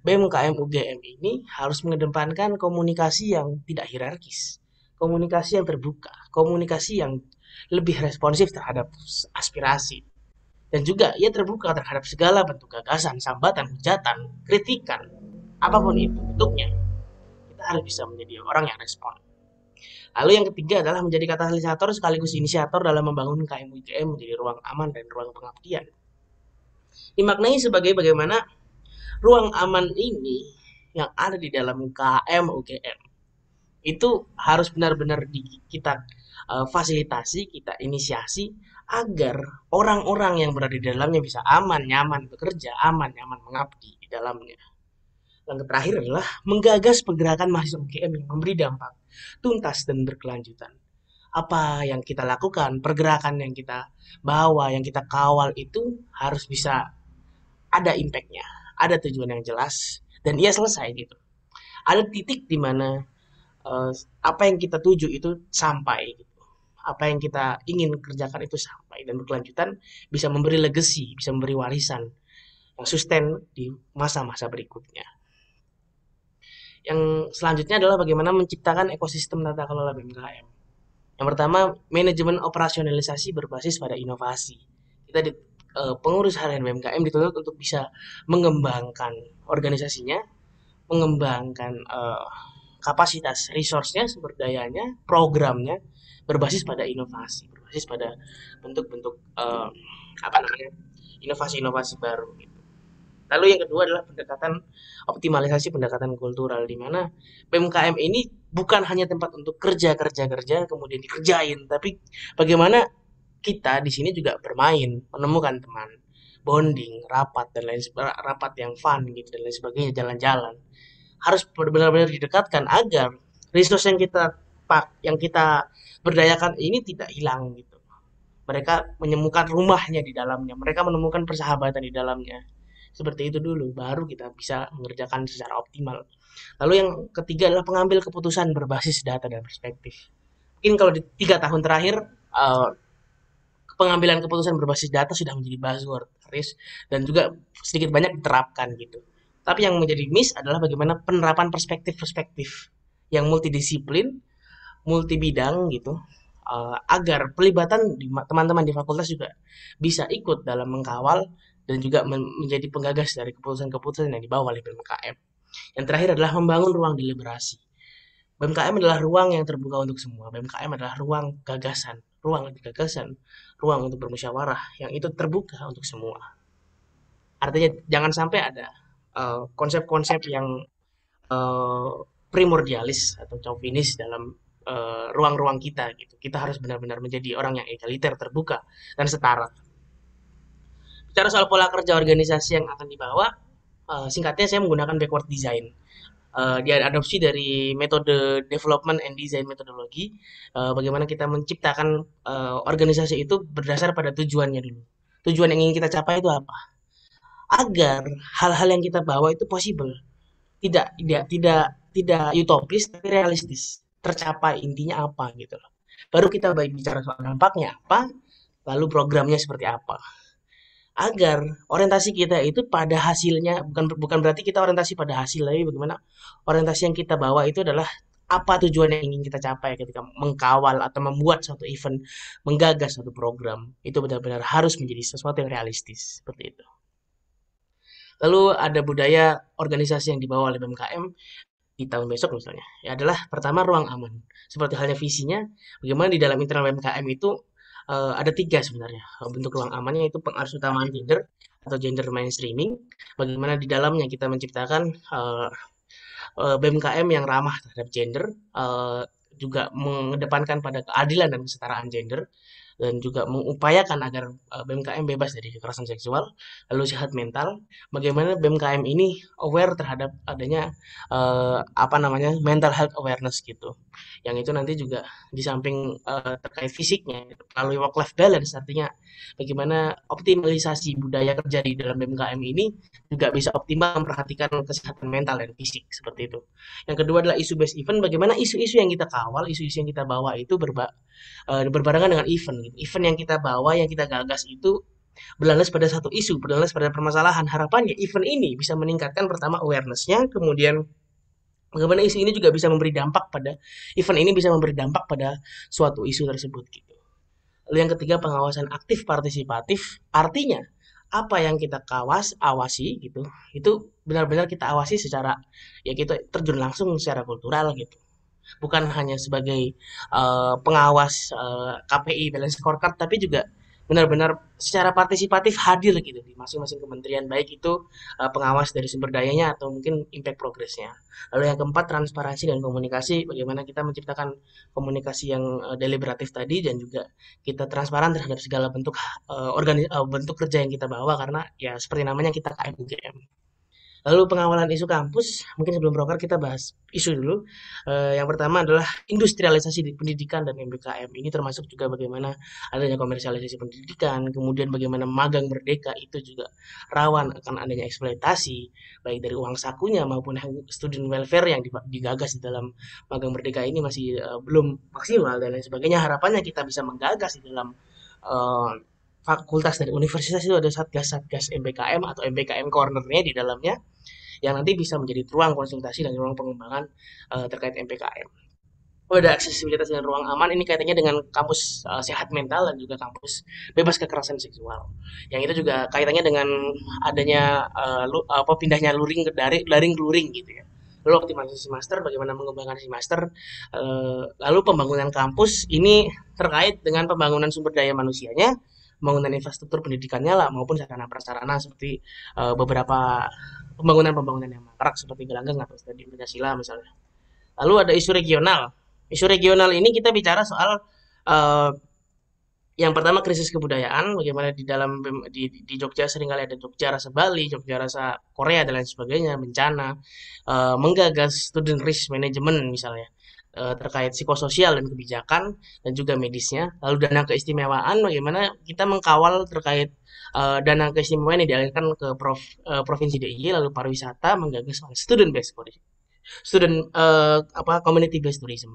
BMKM UGM ini harus mengedepankan komunikasi yang tidak hierarkis, komunikasi yang terbuka, komunikasi yang lebih responsif terhadap aspirasi, dan juga ia terbuka terhadap segala bentuk gagasan, sambatan, hujatan, kritikan, apapun itu bentuknya. Kita harus bisa menjadi orang yang respon. Lalu yang ketiga adalah menjadi katalisator sekaligus inisiator dalam membangun KM UGM menjadi ruang aman dan ruang pengabdian. Dimaknai sebagai bagaimana ruang aman ini yang ada di dalam KM UGM itu harus benar-benar kita fasilitasi, kita inisiasi agar orang-orang yang berada di dalamnya bisa aman, nyaman bekerja, aman, nyaman mengabdi di dalamnya. Yang terakhir adalah menggagas pergerakan mahasiswa UGM yang memberi dampak tuntas dan berkelanjutan. Apa yang kita lakukan, pergerakan yang kita bawa, yang kita kawal itu harus bisa ada impact-nya, ada tujuan yang jelas, dan ia selesai gitu. Ada titik di mana apa yang kita tuju itu sampai gitu. Apa yang kita ingin kerjakan itu sampai dan berkelanjutan, bisa memberi legacy, bisa memberi warisan yang sustain di masa-masa berikutnya. Yang selanjutnya adalah bagaimana menciptakan ekosistem tata kelola BMKM. Yang pertama, manajemen operasionalisasi berbasis pada inovasi. Kita pengurus harian BMKM dituntut untuk bisa mengembangkan organisasinya, mengembangkan kapasitas resource-nya, sumber dayanya, programnya berbasis pada inovasi, berbasis pada bentuk-bentuk inovasi-inovasi baru gitu. Lalu yang kedua adalah optimalisasi pendekatan kultural, di mana PMKM ini bukan hanya tempat untuk kerja kemudian dikerjain, tapi bagaimana kita di sini juga bermain, menemukan teman, bonding, rapat yang fun gitu dan lain sebagainya, jalan-jalan. Harus benar-benar didekatkan agar resource yang kita berdayakan ini tidak hilang gitu. Mereka menemukan rumahnya di dalamnya, mereka menemukan persahabatan di dalamnya. Seperti itu dulu, baru kita bisa mengerjakan secara optimal. Lalu yang ketiga adalah pengambil keputusan berbasis data dan perspektif. Mungkin kalau di 3 tahun terakhir, pengambilan keputusan berbasis data sudah menjadi buzzword, dan juga sedikit banyak diterapkan gitu. Tapi yang menjadi miss adalah bagaimana penerapan perspektif-perspektif yang multidisiplin, multibidang gitu, agar pelibatan teman-teman di fakultas juga bisa ikut dalam mengkawal dan juga menjadi penggagas dari keputusan-keputusan yang dibawa oleh BMKM. Yang terakhir adalah membangun ruang deliberasi. BMKM adalah ruang yang terbuka untuk semua. BMKM adalah ruang ruang untuk bermusyawarah yang itu terbuka untuk semua. Artinya jangan sampai ada konsep-konsep yang primordialis atau chauvinis dalam ruang-ruang kita gitu. Kita harus benar-benar menjadi orang yang egaliter, terbuka, dan setara. Bicara soal pola kerja organisasi yang akan dibawa, singkatnya saya menggunakan backward design. Dia adopsi dari metode development and design metodologi, bagaimana kita menciptakan organisasi itu berdasar pada tujuannya dulu. Tujuan yang ingin kita capai itu apa? Agar hal-hal yang kita bawa itu possible, tidak utopis tapi realistis, tercapai, intinya apa gitu loh. Baru kita bicara soal dampaknya apa, lalu programnya seperti apa. Agar orientasi kita itu pada hasilnya, bukan berarti kita orientasi pada hasil, tapi bagaimana orientasi yang kita bawa itu adalah apa tujuan yang ingin kita capai ketika mengkawal atau membuat suatu event, menggagas suatu program. Itu benar-benar harus menjadi sesuatu yang realistis, seperti itu. Lalu ada budaya organisasi yang dibawa oleh BMKM di tahun besok misalnya, ya adalah pertama ruang aman. Seperti halnya visinya, bagaimana di dalam internal BMKM itu ada 3 sebenarnya bentuk ruang amannya, itu pengarus utamaan gender atau gender mainstreaming. Bagaimana di dalamnya kita menciptakan BMKM yang ramah terhadap gender, juga mengedepankan pada keadilan dan kesetaraan gender, dan juga mengupayakan agar BMKM bebas dari kekerasan seksual. Lalu sehat mental, bagaimana BMKM ini aware terhadap adanya mental health awareness gitu, yang itu nanti juga di samping terkait fisiknya melalui work life balance, artinya bagaimana optimalisasi budaya kerja di dalam BMKM ini juga bisa optimal memperhatikan kesehatan mental dan fisik, seperti itu. Yang kedua adalah isu based event, bagaimana isu-isu yang kita kawal, isu-isu yang kita bawa itu berbarengan dengan event. Event yang kita bawa, yang kita gagas itu berlandas pada satu isu, berlandas pada permasalahan. Harapannya event ini bisa meningkatkan pertama awareness-nya, kemudian bagaimana isu ini juga bisa memberi dampak pada event ini, bisa memberi dampak pada suatu isu tersebut gitu. Lalu yang ketiga, pengawasan aktif partisipatif, artinya apa yang kita awasi gitu, itu benar-benar kita awasi secara, ya kita terjun langsung secara kultural gitu. Bukan hanya sebagai pengawas KPI balance scorecard, tapi juga benar-benar secara partisipatif hadir gitu di masing-masing kementerian, baik itu pengawas dari sumber dayanya atau mungkin impact progress-nya. Lalu yang keempat, transparansi dan komunikasi, bagaimana kita menciptakan komunikasi yang deliberatif tadi, dan juga kita transparan terhadap segala bentuk bentuk kerja yang kita bawa, karena ya seperti namanya kita KMUGM. Lalu pengawalan isu kampus, mungkin sebelum proker kita bahas isu dulu. Yang pertama adalah industrialisasi di pendidikan dan MBKM. Ini termasuk juga bagaimana adanya komersialisasi pendidikan, kemudian bagaimana magang merdeka itu juga rawan akan adanya eksploitasi, baik dari uang sakunya maupun student welfare yang digagas di dalam magang merdeka ini masih belum maksimal dan lain sebagainya. Harapannya kita bisa menggagas di dalam fakultas dan universitas itu ada satgas MBKM atau MBKM corner-nya di dalamnya, yang nanti bisa menjadi ruang konsultasi dan ruang pengembangan terkait MBKM. Ada aksesibilitas dan ruang aman, ini kaitannya dengan kampus sehat mental dan juga kampus bebas kekerasan seksual. Yang itu juga kaitannya dengan adanya pindahnya luring ke daring gitu ya. Lalu optimalisasi master, bagaimana mengembangkan si master. Lalu pembangunan kampus ini terkait dengan pembangunan sumber daya manusianya, pembangunan infrastruktur pendidikannya lah maupun sarana prasarana seperti beberapa pembangunan yang mangkrak seperti gelanggang atau stadion Pancasila misalnya. Lalu ada isu regional. Isu regional ini kita bicara soal eh, yang pertama krisis kebudayaan, bagaimana di dalam di Jogja seringkali ada Jogja rasa Bali, Jogja rasa Korea dan lain sebagainya, bencana, menggagas student risk management misalnya terkait psikososial dan kebijakan dan juga medisnya. Lalu dana keistimewaan, bagaimana kita mengkawal terkait dana keistimewaan yang dialirkan ke provinsi DIY, lalu pariwisata menggagas soal student based community based tourism.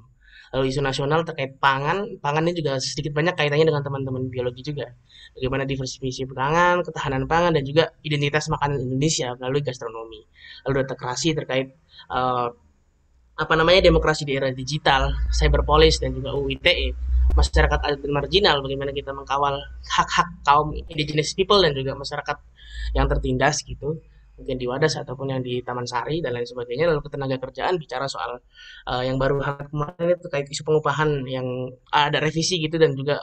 Lalu isu nasional terkait pangan ini juga sedikit banyak kaitannya dengan teman-teman biologi juga. Bagaimana diversifikasi pangan, ketahanan pangan, dan juga identitas makanan Indonesia melalui gastronomi. Lalu data kerasi terkait demokrasi di era digital, cyberpolis, dan juga UU ITE, masyarakat adat dan marginal, bagaimana kita mengkawal hak-hak kaum indigenous people dan juga masyarakat yang tertindas gitu, mungkin di Wadas ataupun yang di Taman Sari dan lain sebagainya. Lalu ketenaga kerjaan bicara soal yang baru kemarin terkait isu pengupahan yang ada revisi gitu dan juga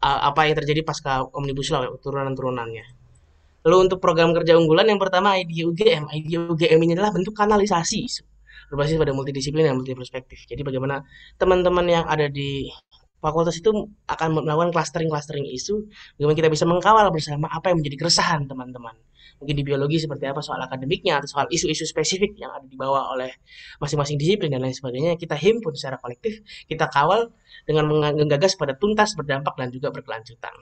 apa yang terjadi pasca Omnibus Law turunan-turunannya. Lalu untuk program kerja unggulan yang pertama IDEA UGM. IDEA UGM ini adalah bentuk kanalisasi isu berbasis pada multidisiplin dan multiperspektif. Jadi bagaimana teman-teman yang ada di fakultas itu akan melakukan clustering isu, bagaimana kita bisa mengkawal bersama apa yang menjadi keresahan teman-teman. Mungkin di biologi seperti apa soal akademiknya atau soal isu-isu spesifik yang ada dibawa oleh masing-masing disiplin dan lain sebagainya, kita himpun secara kolektif, kita kawal dengan menggagas pada tuntas, berdampak, dan juga berkelanjutan.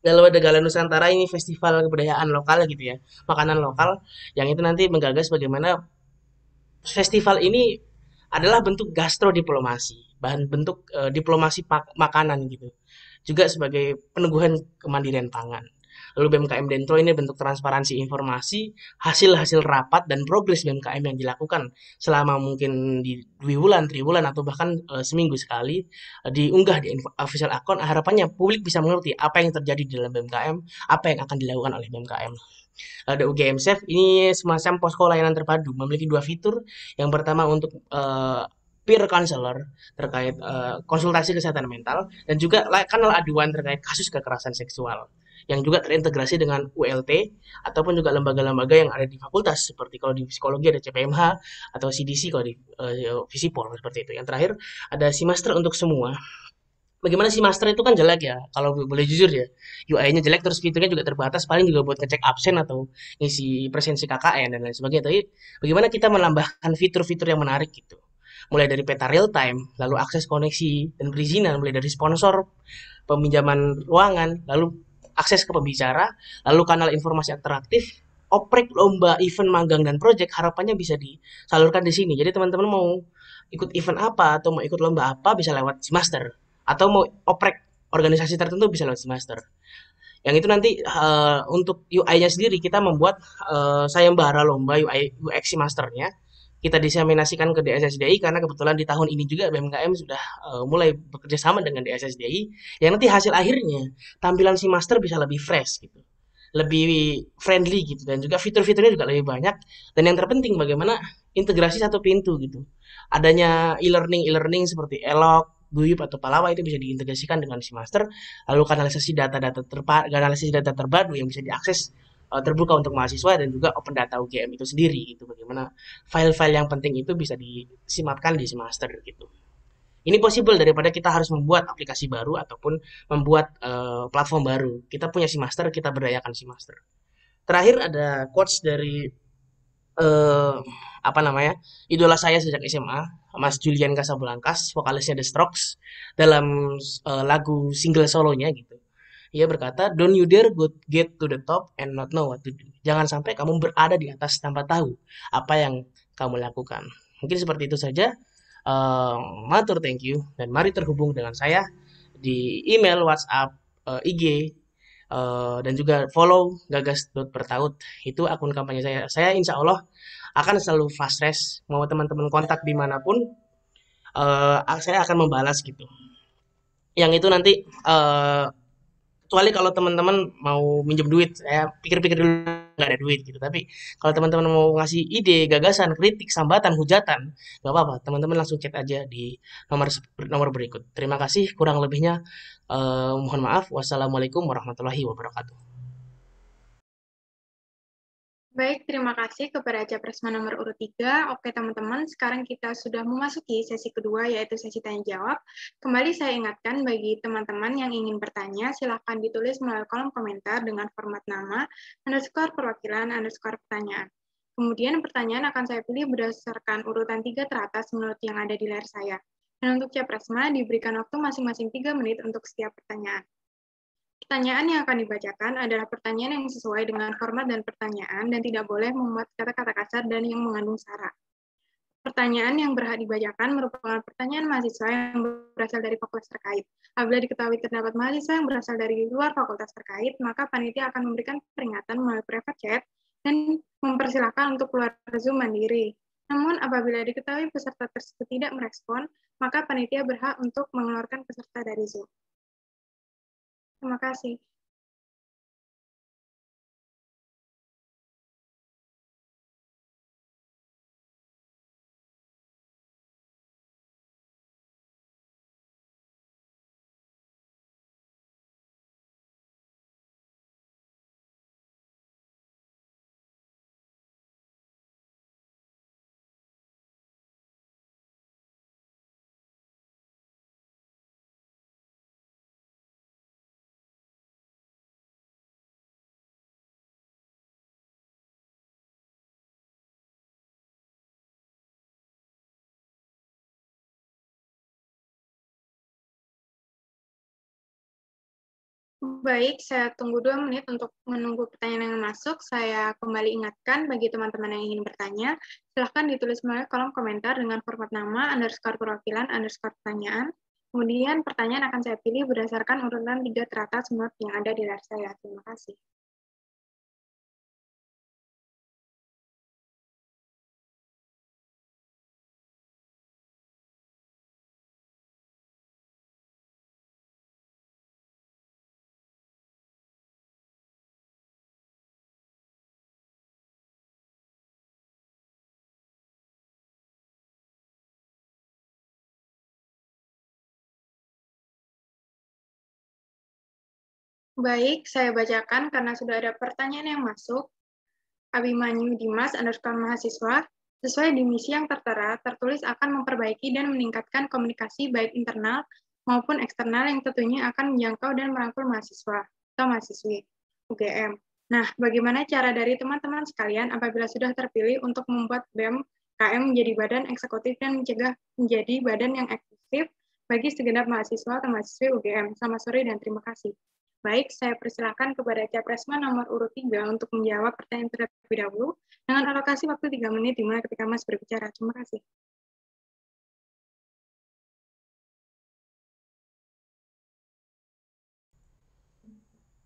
Lalu ada Gala Nusantara, ini festival kebudayaan lokal gitu ya, makanan lokal, yang itu nanti menggagas bagaimana festival ini adalah bentuk gastrodiplomasi, bentuk diplomasi makanan gitu, juga sebagai peneguhan kemandirian pangan. Lalu BMKM Dentro ini bentuk transparansi informasi, hasil-hasil rapat dan progres BMKM yang dilakukan selama mungkin di 2 bulan, 3 bulan, atau bahkan seminggu sekali diunggah di official account. Harapannya publik bisa mengerti apa yang terjadi di dalam BMKM, apa yang akan dilakukan oleh BMKM. Ada UGM Safe, ini semacam posko layanan terpadu, memiliki 2 fitur. Yang pertama untuk peer counselor terkait konsultasi kesehatan mental, dan juga kanal aduan terkait kasus kekerasan seksual yang juga terintegrasi dengan ULT ataupun juga lembaga-lembaga yang ada di fakultas, seperti kalau di psikologi ada CPMH atau CDC kalau di Visipol seperti itu. Yang terakhir ada Simaster untuk semua. Bagaimana Simaster itu kan jelek ya, kalau boleh jujur ya, UI-nya jelek, terus fiturnya juga terbatas, paling juga buat ngecek absen atau ngisi presensi KKN dan lain sebagainya. Tapi bagaimana kita menambahkan fitur-fitur yang menarik gitu, mulai dari peta real time, lalu akses koneksi dan perizinan, mulai dari sponsor, peminjaman ruangan, lalu akses ke pembicara, lalu kanal informasi interaktif, oprek, lomba, event, magang, dan project, harapannya bisa disalurkan di sini. Jadi teman-teman mau ikut event apa atau mau ikut lomba apa bisa lewat Simaster, atau mau oprek organisasi tertentu bisa lewat Simaster. Yang itu nanti untuk UI-nya sendiri kita membuat sayembara lomba UI UX Simasternya, kita diseminasikan ke DSSDI, karena kebetulan di tahun ini juga BMKM sudah mulai bekerja sama dengan DSSDI, yang nanti hasil akhirnya tampilan Simaster bisa lebih fresh gitu, lebih friendly gitu, dan juga fitur-fiturnya juga lebih banyak. Dan yang terpenting bagaimana integrasi satu pintu gitu, adanya e-learning seperti Elok, Guyup, atau Palawa itu bisa diintegrasikan dengan Simaster. Lalu kanalisasi data terpadu yang bisa diakses terbuka untuk mahasiswa, dan juga open data UGM itu sendiri gitu, bagaimana file-file yang penting itu bisa disimatkan di Simaster gitu. Ini possible daripada kita harus membuat aplikasi baru ataupun membuat platform baru. Kita punya Simaster, kita berdayakan Simaster. Terakhir ada quotes dari idola saya sejak SMA, Mas Julian Casablancas, vokalisnya The Strokes, dalam lagu single solonya gitu. Ia berkata, "Don't you dare get to the top and not know what to do." Jangan sampai kamu berada di atas tanpa tahu apa yang kamu lakukan. Mungkin seperti itu saja. Matur thank you, dan mari terhubung dengan saya di email, WhatsApp, IG, dan juga follow gagas.pertaut. Itu akun kampanye saya. Saya insya Allah akan selalu fast trash, mau teman-teman kontak dimanapun, saya akan membalas gitu. Yang itu nanti kecuali kalau teman-teman mau minjem duit, saya pikir-pikir dulu nggak ada duit gitu. Tapi kalau teman-teman mau ngasih ide, gagasan, kritik, sambatan, hujatan, nggak apa-apa. Teman-teman langsung chat aja di nomor berikut. Terima kasih. Kurang lebihnya mohon maaf. Wassalamualaikum warahmatullahi wabarakatuh. Baik, terima kasih kepada Capresma nomor urut 3. Oke teman-teman, sekarang kita sudah memasuki sesi kedua, yaitu sesi tanya-jawab. Kembali saya ingatkan bagi teman-teman yang ingin bertanya, silahkan ditulis melalui kolom komentar dengan format nama, underscore perwakilan, underscore pertanyaan. Kemudian pertanyaan akan saya pilih berdasarkan urutan 3 teratas menurut yang ada di layar saya. Dan untuk Capresma, diberikan waktu masing-masing 3 menit untuk setiap pertanyaan. Pertanyaan yang akan dibacakan adalah pertanyaan yang sesuai dengan format dan pertanyaan dan tidak boleh memuat kata-kata kasar dan yang mengandung sara. Pertanyaan yang berhak dibacakan merupakan pertanyaan mahasiswa yang berasal dari fakultas terkait. Apabila diketahui terdapat mahasiswa yang berasal dari luar fakultas terkait, maka panitia akan memberikan peringatan melalui private chat dan mempersilahkan untuk keluar Zoom mandiri. Namun, apabila diketahui peserta tersebut tidak merespon, maka panitia berhak untuk mengeluarkan peserta dari Zoom. Terima kasih. Baik, saya tunggu 2 menit untuk menunggu pertanyaan yang masuk. Saya kembali ingatkan bagi teman-teman yang ingin bertanya, silahkan ditulis melalui kolom komentar dengan format nama, underscore perwakilan, underscore pertanyaan. Kemudian pertanyaan akan saya pilih berdasarkan urutan 3 teratas menurut yang ada di layar saya. Terima kasih. Baik, saya bacakan karena sudah ada pertanyaan yang masuk. Abimanyu Dimas underscore mahasiswa, sesuai di misi yang tertera, tertulis akan memperbaiki dan meningkatkan komunikasi baik internal maupun eksternal yang tentunya akan menjangkau dan merangkul mahasiswa atau mahasiswi UGM. Nah, bagaimana cara dari teman-teman sekalian apabila sudah terpilih untuk membuat BEM KM menjadi badan eksekutif dan mencegah menjadi badan yang eksklusif bagi segenap mahasiswa atau mahasiswi UGM? Selamat sore dan terima kasih. Baik, saya persilakan kepada Capresma nomor urut 3 untuk menjawab pertanyaan terlebih dahulu dengan alokasi waktu 3 menit dimulai ketika Mas berbicara. Terima kasih.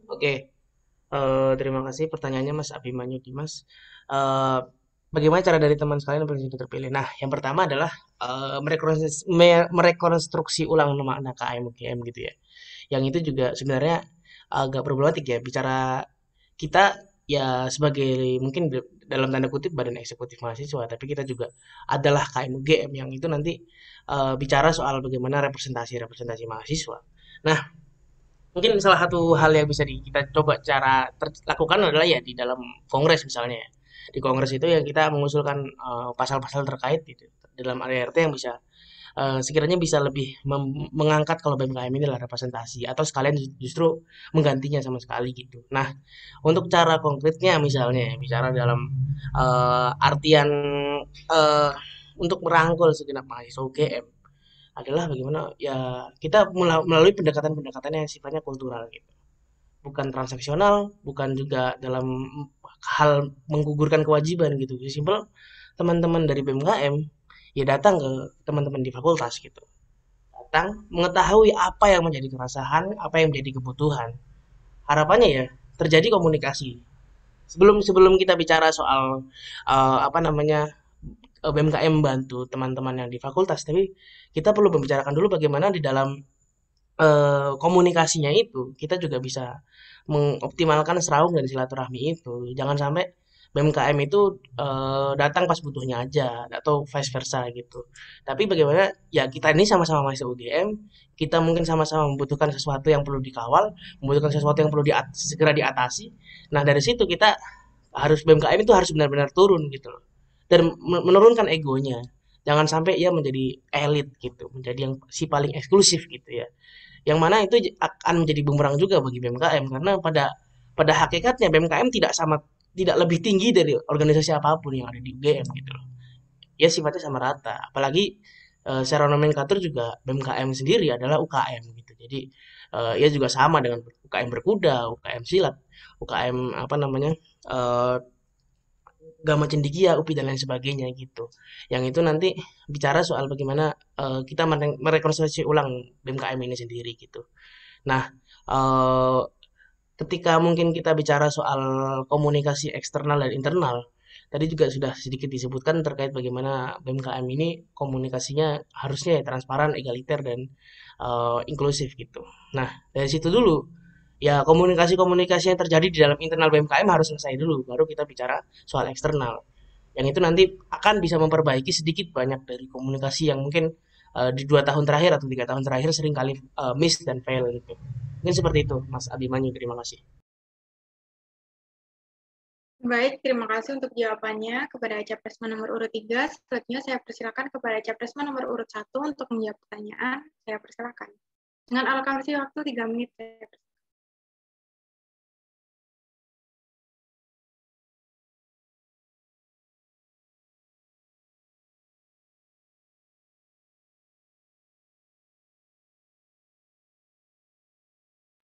Oke, terima kasih pertanyaannya Mas Abimanyu Dimas. Eh, Bagaimana cara dari teman sekalian yang sudah terpilih? Nah, yang pertama adalah merekonstruksi ulang makna KM UGM gitu ya. Yang itu juga sebenarnya agak problematik ya. Bicara kita ya sebagai mungkin dalam tanda kutip badan eksekutif mahasiswa, tapi kita juga adalah KM UGM yang itu nanti bicara soal bagaimana representasi mahasiswa. Nah, mungkin salah satu hal yang bisa kita coba cara lakukan adalah ya di dalam kongres misalnya ya. Di kongres itu yang kita mengusulkan pasal-pasal terkait gitu dalam ART yang bisa sekiranya bisa lebih mengangkat kalau BMKM ini adalah representasi atau sekalian justru menggantinya sama sekali gitu. Nah, untuk cara konkretnya misalnya bicara dalam artian uh, untuk merangkul segenap mahasiswa UGM adalah bagaimana ya kita melalui pendekatan-pendekatan yang sifatnya kultural gitu. Bukan transaksional, bukan juga dalam hal menggugurkan kewajiban gitu. Simpel teman-teman dari BMKM ya datang ke teman-teman di fakultas gitu. Datang mengetahui apa yang menjadi keresahan, apa yang menjadi kebutuhan. Harapannya ya terjadi komunikasi. Sebelum sebelum kita bicara soal apa namanya BMKM bantu teman-teman yang di fakultas, tapi kita perlu membicarakan dulu bagaimana di dalam komunikasinya itu kita juga bisa mengoptimalkan serawung dan silaturahmi itu. Jangan sampai BMKM itu datang pas butuhnya aja atau vice versa gitu. Tapi bagaimana ya kita ini sama-sama mahasiswa UGM, kita mungkin sama-sama membutuhkan sesuatu yang perlu dikawal, membutuhkan sesuatu yang perlu segera diatasi. Nah, dari situ kita harus BMKM itu harus benar-benar turun gitu loh. Dan menurunkan egonya. Jangan sampai ia menjadi elit gitu, menjadi yang si paling eksklusif gitu ya. Yang mana itu akan menjadi bumerang juga bagi BMKM karena pada hakikatnya BMKM tidak lebih tinggi dari organisasi apapun yang ada di UGM gitu loh. Ya sifatnya sama rata. Apalagi secara nomenklatur juga BMKM sendiri adalah UKM gitu. Jadi ya juga sama dengan UKM berkuda, UKM silat, UKM apa namanya eh, Gama Cendikia, UPI dan lain sebagainya gitu. Yang itu nanti bicara soal bagaimana kita merekonstruksi ulang BMKM ini sendiri gitu. Nah, eh, ketika mungkin kita bicara soal komunikasi eksternal dan internal, tadi juga sudah sedikit disebutkan terkait bagaimana BMKM ini komunikasinya harusnya ya transparan, egaliter, dan inklusif gitu. Nah, dari situ dulu, ya komunikasi-komunikasi yang terjadi di dalam internal BMKM harus selesai dulu, baru kita bicara soal eksternal. Yang itu nanti akan bisa memperbaiki sedikit banyak dari komunikasi yang mungkin di 2 tahun terakhir atau 3 tahun terakhir sering kali miss dan fail gitu. Mungkin seperti itu, Mas Abimanyu. Terima kasih. Baik, terima kasih untuk jawabannya kepada Capresma nomor urut 3. Selanjutnya saya persilakan kepada Capresma nomor urut 1 untuk menjawab pertanyaan. Saya persilakan. Dengan alokasi waktu 3 menit.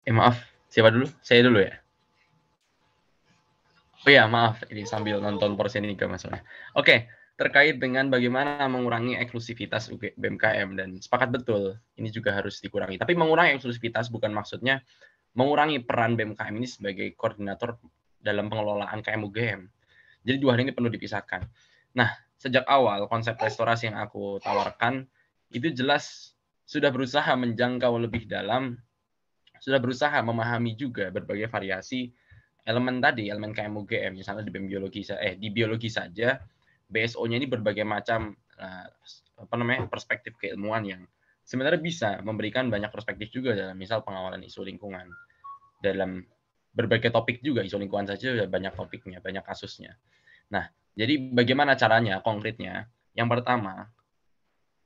Maaf, siapa dulu? Saya dulu ya? Oh ya, maaf, ini sambil nonton Porseniga maksudnya. Oke, terkait dengan bagaimana mengurangi eksklusivitas BMKM, dan sepakat betul, ini juga harus dikurangi. Tapi mengurangi eksklusivitas bukan maksudnya mengurangi peran BMKM ini sebagai koordinator dalam pengelolaan KM UGM. Jadi dua hal ini perlu dipisahkan. Nah, sejak awal konsep restorasi yang aku tawarkan itu jelas sudah berusaha menjangkau lebih dalam, sudah berusaha memahami juga berbagai variasi elemen tadi, elemen KM UGM, misalnya di di biologi saja, BSO-nya ini berbagai macam perspektif keilmuan yang sebenarnya bisa memberikan banyak perspektif juga dalam misal pengawalan isu lingkungan. Dalam berbagai topik juga, isu lingkungan saja sudah banyak topiknya, banyak kasusnya. Nah, jadi bagaimana caranya konkretnya? Yang pertama,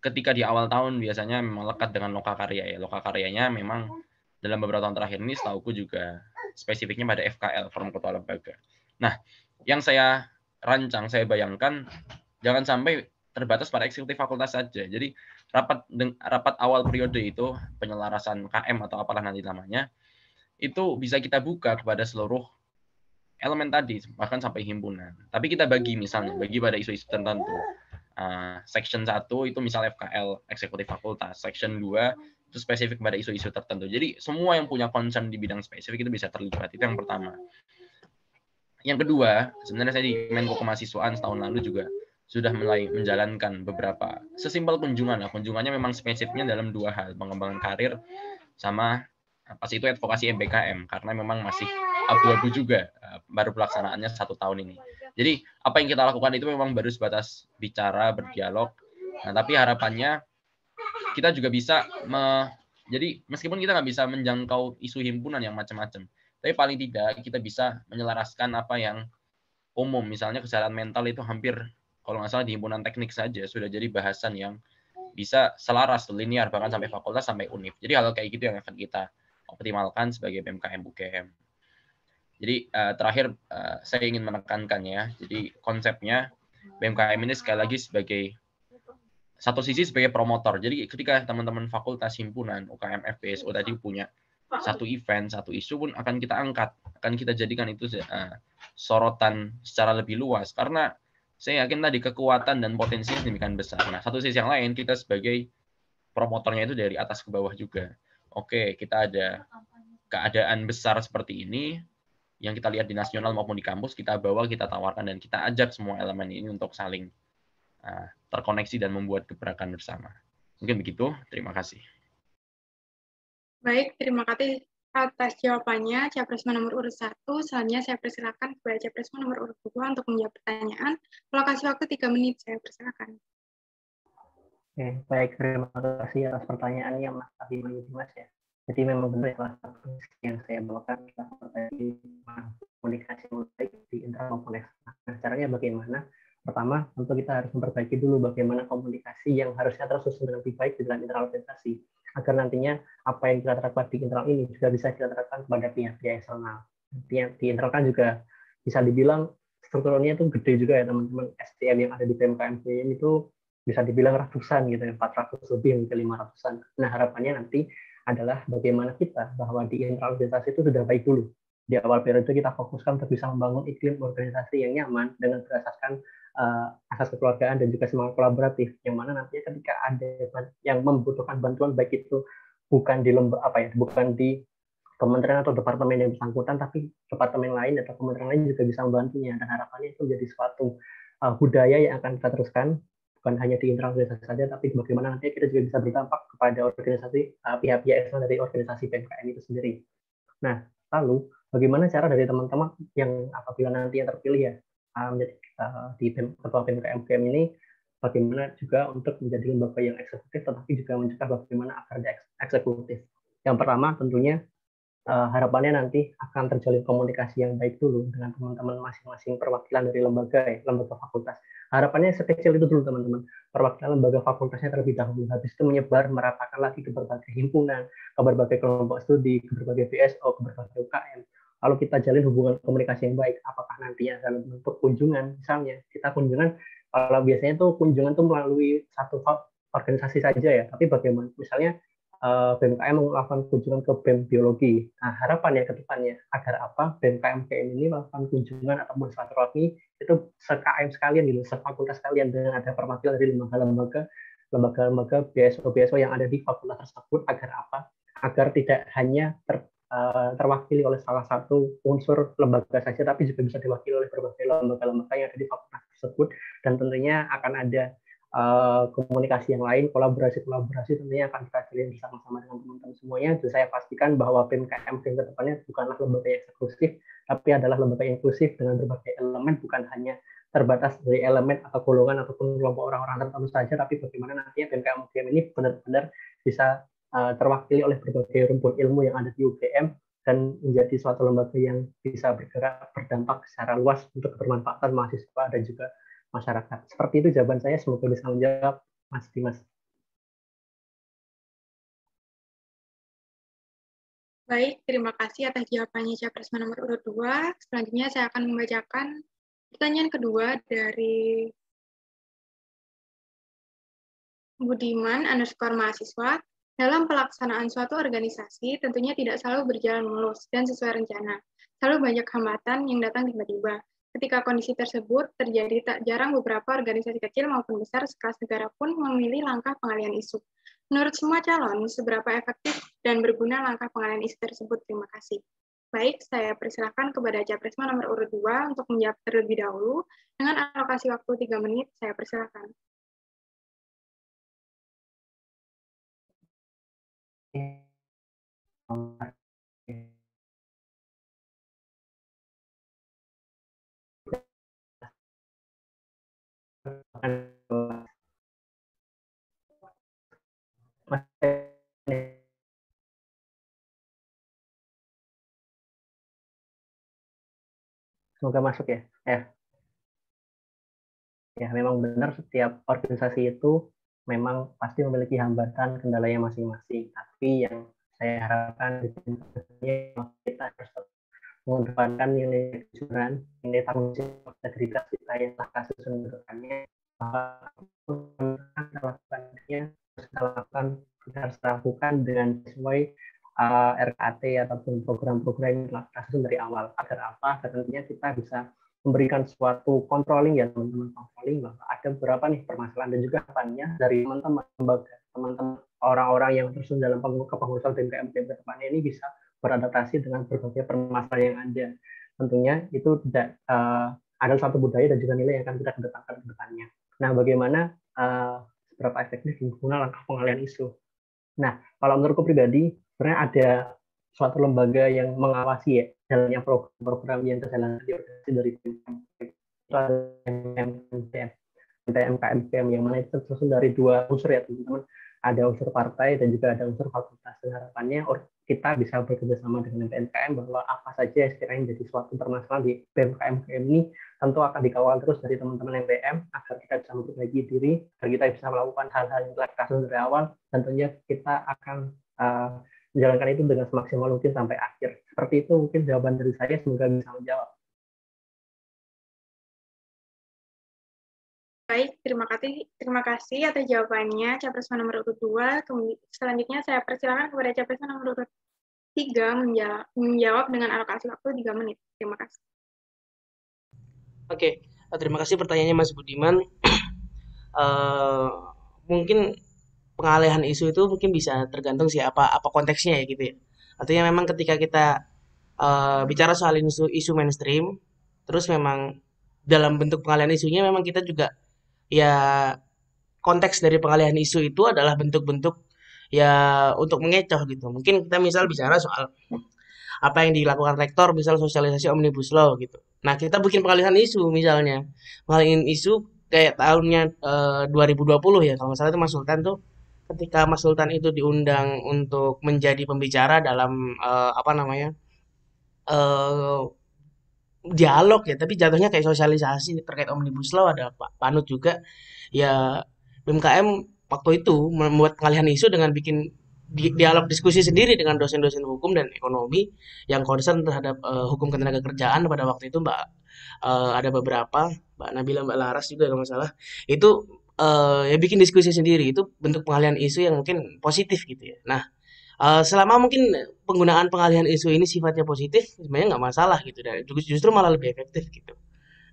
ketika di awal tahun biasanya memang lekat dengan lokakarya ya. Lokakaryanya memang dalam beberapa tahun terakhir ini setauku juga spesifiknya pada FKL, Forum Ketua Lembaga. Nah, yang saya rancang, saya bayangkan jangan sampai terbatas pada eksekutif fakultas saja. Jadi rapat awal periode itu, penyelarasan KM atau apalah nanti namanya, itu bisa kita buka kepada seluruh elemen tadi, bahkan sampai himpunan. Tapi kita bagi misalnya, bagi pada isu-isu tertentu. Section 1 itu misal FKL, eksekutif fakultas. Section 2 itu spesifik pada isu-isu tertentu. Jadi semua yang punya concern di bidang spesifik itu bisa terlibat. Itu yang pertama. Yang kedua, sebenarnya saya di Menko Kemahasiswaan setahun lalu juga sudah mulai menjalankan beberapa sesimpel kunjungan. Kunjungannya memang spesifiknya dalam dua hal, pengembangan karir sama pas itu advokasi MBKM, karena memang masih abu-abu juga, baru pelaksanaannya 1 tahun ini. Jadi apa yang kita lakukan itu memang baru sebatas bicara, berdialog. Nah, tapi harapannya kita juga bisa jadi meskipun kita nggak bisa menjangkau isu himpunan yang macam-macam, tapi paling tidak kita bisa menyelaraskan apa yang umum. Misalnya kesehatan mental itu hampir, kalau nggak salah di himpunan teknik saja sudah jadi bahasan yang bisa selaras, linear, bahkan sampai fakultas, sampai univ. Jadi hal kayak gitu yang akan kita optimalkan sebagai BMKM UGM. Jadi terakhir saya ingin menekankan ya, jadi konsepnya BMKM ini sekali lagi sebagai satu sisi sebagai promotor. Jadi ketika teman-teman fakultas, himpunan, UKM, FPSO tadi punya satu event, satu isu pun akan kita angkat, akan kita jadikan itu sorotan secara lebih luas, karena saya yakin tadi kekuatan dan potensinya demikian besar. Nah, satu sisi yang lain kita sebagai promotornya itu dari atas ke bawah juga. Oke, kita ada keadaan besar seperti ini yang kita lihat di nasional maupun di kampus, kita bawa, kita tawarkan, dan kita ajak semua elemen ini untuk saling terkoneksi dan membuat gebrakan bersama. Mungkin begitu. Terima kasih. Baik, terima kasih atas jawabannya, Capres nomor urut 1. Selanjutnya saya persilakan kepada Capres nomor urut 2 untuk menjawab pertanyaan. Alokasi waktu 3 menit, saya persilakan. Oke, baik, terima kasih atas pertanyaannya Mas Mas ya. Jadi memang benar salah satu yang saya bawakan adalah tadi komunikasi baik di internal maupun eksternal. Nah, caranya bagaimana? Pertama, tentu kita harus memperbaiki dulu bagaimana komunikasi yang harusnya tersusun dengan lebih baik di dalam internal organisasi, agar nantinya apa yang kita terapkan di internal ini juga bisa kita terapkan kepada pihak-pihak eksternal. Di internal kan juga bisa dibilang strukturnya itu gede juga ya teman-teman. SDM yang ada di PMKM itu bisa dibilang ratusan gitu ya, 400 lebih mungkin 500-an. Nah, harapannya nanti adalah bagaimana kita bahwa di internal organisasi itu sudah baik dulu. Di awal periode kita fokuskan untuk bisa membangun iklim organisasi yang nyaman dengan berdasarkan asas kekeluargaan dan juga semangat kolaboratif, yang mana nantinya ketika ada yang membutuhkan bantuan baik itu bukan di bukan di kementerian atau departemen yang bersangkutan, tapi departemen lain atau kementerian lain juga bisa membantunya, dan harapannya itu menjadi suatu budaya yang akan kita teruskan bukan hanya di internal organisasi saja, tapi bagaimana nanti kita juga bisa berdampak kepada organisasi pihak-pihak eksternal dari organisasi PMKM itu sendiri. Nah, lalu bagaimana cara dari teman-teman yang apabila nanti yang terpilih ya menjadi di ketua PMKM ini, bagaimana juga untuk menjadi lembaga yang eksekutif, tetapi juga mencegah bagaimana agar dia eksekutif. Yang pertama tentunya harapannya nanti akan terjalin komunikasi yang baik dulu dengan teman-teman masing-masing perwakilan dari lembaga fakultas. Harapannya sekecil itu dulu teman-teman, perwakilan lembaga fakultasnya terlebih dahulu, habis itu menyebar meratakan lagi ke berbagai himpunan, ke berbagai kelompok studi, ke berbagai BSO, ke berbagai UKM. Lalu kita jalin hubungan komunikasi yang baik, apakah nantinya dalam bentuk kunjungan, misalnya kita kunjungan, kalau biasanya tuh kunjungan tuh melalui satu organisasi saja ya, tapi bagaimana misalnya BMKM melakukan kunjungan ke BEM Biologi. Nah, harapannya ke depannya agar apa BMKM ini melakukan kunjungan ataupun silaturahmi itu se-KM sekalian gitu, sefakultas sekalian, dengan ada perwakilan dari lembaga-lembaga BSO yang ada di fakultas tersebut, agar apa? Agar tidak hanya terwakili oleh salah satu unsur lembaga saja, tapi juga bisa diwakili oleh berbagai lembaga-lembaga yang ada di fakultas tersebut, dan tentunya akan ada komunikasi yang lain, kolaborasi tentunya akan kita jalin bersama-sama dengan teman-teman semuanya. Dan saya pastikan bahwa PMKM ke depannya bukanlah lembaga yang eksklusif, tapi adalah lembaga inklusif dengan berbagai elemen, bukan hanya terbatas dari elemen atau golongan ataupun kelompok orang-orang tertentu saja, tapi bagaimana nantinya PMKM ini benar-benar bisa terwakili oleh berbagai rumpun ilmu yang ada di UGM, dan menjadi suatu lembaga yang bisa bergerak berdampak secara luas untuk kebermanfaatan mahasiswa dan juga masyarakat. Seperti itu jawaban saya, semoga bisa menjawab Mas Dimas. Baik, terima kasih atas jawabannya Capres nomor urut 2. Selanjutnya saya akan membacakan pertanyaan kedua dari Budiman _mahasiswa. Dalam pelaksanaan suatu organisasi, tentunya tidak selalu berjalan mulus dan sesuai rencana. Selalu banyak hambatan yang datang tiba-tiba. Ketika kondisi tersebut terjadi, tak jarang beberapa organisasi kecil maupun besar sekelas negara pun memilih langkah pengalihan isu. Menurut semua calon, seberapa efektif dan berguna langkah pengalihan isu tersebut? Terima kasih. Baik, saya persilakan kepada Capres nomor urut 2 untuk menjawab terlebih dahulu. Dengan alokasi waktu 3 menit, saya persilakan. Semoga masuk ya. Ya, memang benar setiap organisasi itu memang pasti memiliki hambatan, kendalanya masing-masing. Tapi yang saya harapkan di sini kita harus mengedepankan nilai kejujuran, nilai tanggung jawab, integritas kita yang telah kasus menunjukkannya, kita harus lakukan dengan sesuai RKT ataupun program-program yang telah kita susun dari awal. Agar apa? Agar nantinya kita bisa memberikan suatu controlling ya teman-teman, controlling bahwa ada beberapa nih permasalahan dan juga harapannya dari teman-teman lembaga, teman-teman orang-orang yang terjun dalam kepengurusan BMKM ke depannya ini bisa beradaptasi dengan berbagai permasalahan yang ada. Tentunya itu tidak ada satu budaya dan juga nilai yang akan kita kedepankan ke depannya. Nah, bagaimana seberapa efektif menggunakan langkah pengalihan isu? Nah, kalau menurutku pribadi, sebenarnya ada suatu lembaga yang mengawasi ya jalannya program-program yang terjalan di organisasi dari MKM yang mana itu tersusun dari dua unsur ya teman-teman, ada unsur partai dan juga ada unsur fakultas. Dan harapannya kita bisa bekerja sama dengan BMKM bahwa apa saja sekiranya menjadi suatu permasalahan di BMKM ini tentu akan dikawal terus dari teman-teman MPM agar kita bisa memperbaiki diri, agar kita bisa melakukan hal-hal yang telah kasus dari awal, dan tentunya kita akan menjalankan itu dengan semaksimal mungkin sampai akhir. Seperti itu mungkin jawaban dari saya, semoga bisa menjawab. Baik, terima kasih atas jawabannya Capres nomor urut 2. Selanjutnya saya persilakan kepada Capres nomor urut 3 menjawab dengan alokasi waktu 3 menit. Terima kasih. Oke, terima kasih pertanyaannya Mas Budiman. Mungkin pengalihan isu itu mungkin bisa tergantung apa konteksnya ya gitu ya. Artinya memang ketika kita bicara soal isu mainstream, terus memang dalam bentuk pengalihan isunya memang kita juga ya konteks dari pengalihan isu itu adalah bentuk-bentuk ya untuk mengecoh gitu. Mungkin kita misal bicara soal apa yang dilakukan rektor, misal sosialisasi Omnibus Law gitu. Nah, kita bikin pengalihan isu misalnya. Pengalihan isu kayak tahunnya 2020 ya, kalau nggak salah itu Mas Sultan tuh ketika Mas Sultan itu diundang untuk menjadi pembicara dalam apa namanya? eh dialog ya, tapi jatuhnya kayak sosialisasi terkait Omnibus Law, ada Pak Panut juga. Ya BMKM waktu itu membuat pengalihan isu dengan bikin dialog diskusi sendiri dengan dosen-dosen hukum dan ekonomi yang concern terhadap hukum ketenaga kerjaan pada waktu itu ada beberapa Mbak Nabila, Mbak Laras juga kalau nggak salah itu ya bikin diskusi sendiri, itu bentuk pengalihan isu yang mungkin positif gitu ya. Nah, selama mungkin penggunaan pengalihan isu ini sifatnya positif, sebenarnya nggak masalah gitu, dan justru malah lebih efektif gitu.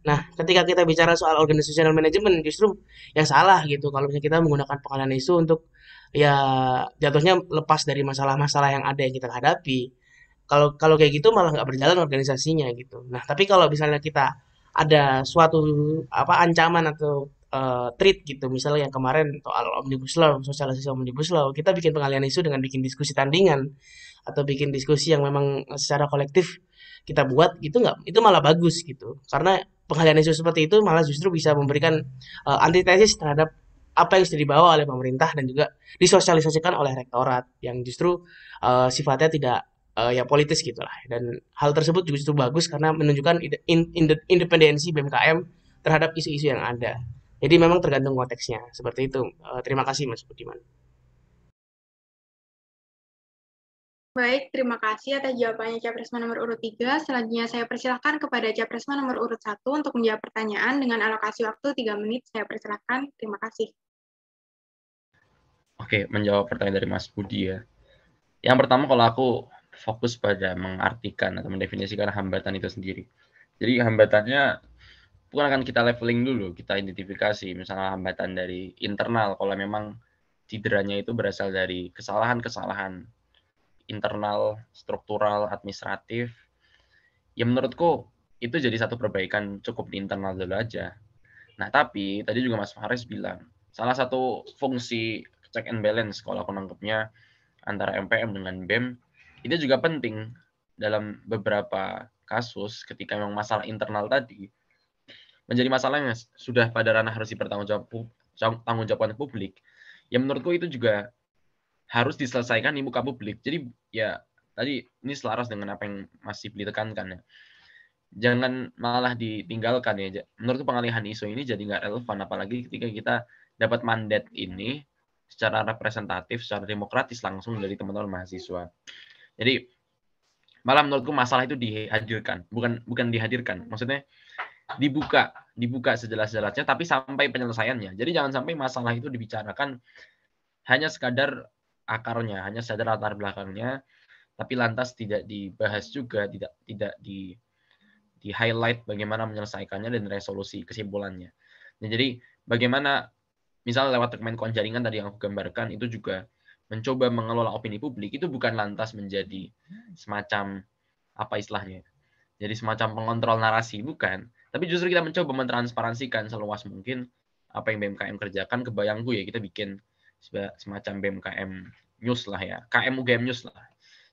Nah, ketika kita bicara soal organizational management, justru yang salah gitu kalau misalnya kita menggunakan pengalihan isu untuk ya jatuhnya lepas dari masalah-masalah yang ada yang kita hadapi. Kalau kalau kayak gitu malah nggak berjalan organisasinya gitu. Nah, tapi kalau misalnya kita ada suatu apa ancaman atau threat gitu, misalnya yang kemarin soal Omnibus Law, sosialisasi Omnibus Law, kita bikin pengalihan isu dengan bikin diskusi tandingan atau bikin diskusi yang memang secara kolektif kita buat gitu, nggak, itu malah bagus gitu, karena pengalihan isu seperti itu malah justru bisa memberikan antitesis terhadap apa yang sudah dibawa oleh pemerintah dan juga disosialisasikan oleh rektorat yang justru sifatnya tidak ya politis gitulah, dan hal tersebut justru bagus karena menunjukkan independensi BMKM terhadap isu-isu yang ada. Jadi memang tergantung konteksnya seperti itu. Terima kasih Mas Budiman. Baik, terima kasih atas jawabannya Capres nomor urut 3. Selanjutnya saya persilakan kepada Capres nomor urut 1 untuk menjawab pertanyaan dengan alokasi waktu 3 menit. Saya persilakan. Terima kasih. Oke, menjawab pertanyaan dari Mas Budi ya. Yang pertama, kalau aku fokus pada mengartikan atau mendefinisikan hambatan itu sendiri. Jadi hambatannya bukan akan kita leveling dulu, kita identifikasi misalnya hambatan dari internal kalau memang cederanya itu berasal dari kesalahan-kesalahan internal, struktural, administratif. Ya menurutku itu jadi satu perbaikan cukup di internal dulu aja. Nah, tapi tadi juga Mas Faris bilang, salah satu fungsi check and balance kalau aku nangkepnya antara MPM dengan BEM itu juga penting dalam beberapa kasus ketika memang masalah internal tadi menjadi masalah yang sudah pada ranah harus dipertanggungjawabkan publik. Ya menurutku itu juga harus diselesaikan di muka publik. Jadi ya tadi ini selaras dengan apa yang masih ditekankan ya. Jangan malah ditinggalkan ya. Menurutku pengalihan isu ini jadi nggak relevan, apalagi ketika kita dapat mandat ini secara representatif, secara demokratis langsung dari teman-teman mahasiswa. Jadi malah menurutku masalah itu dihadirkan, bukan dihadirkan. Maksudnya dibuka sejelas-jelasnya, tapi sampai penyelesaiannya. Jadi jangan sampai masalah itu dibicarakan hanya sekadar akarnya, hanya sekadar latar belakangnya, tapi lantas tidak dibahas juga, tidak di highlight bagaimana menyelesaikannya dan resolusi kesimpulannya. Nah, jadi bagaimana misalnya lewat Kemenkoan jaringan tadi yang aku gambarkan itu juga mencoba mengelola opini publik, itu bukan lantas menjadi semacam apa istilahnya, jadi semacam pengontrol narasi, bukan, tapi justru kita mencoba mentransparansikan seluas mungkin apa yang BMKM kerjakan. Kebayangku ya kita bikin semacam BMKM News lah ya, KM UGM News lah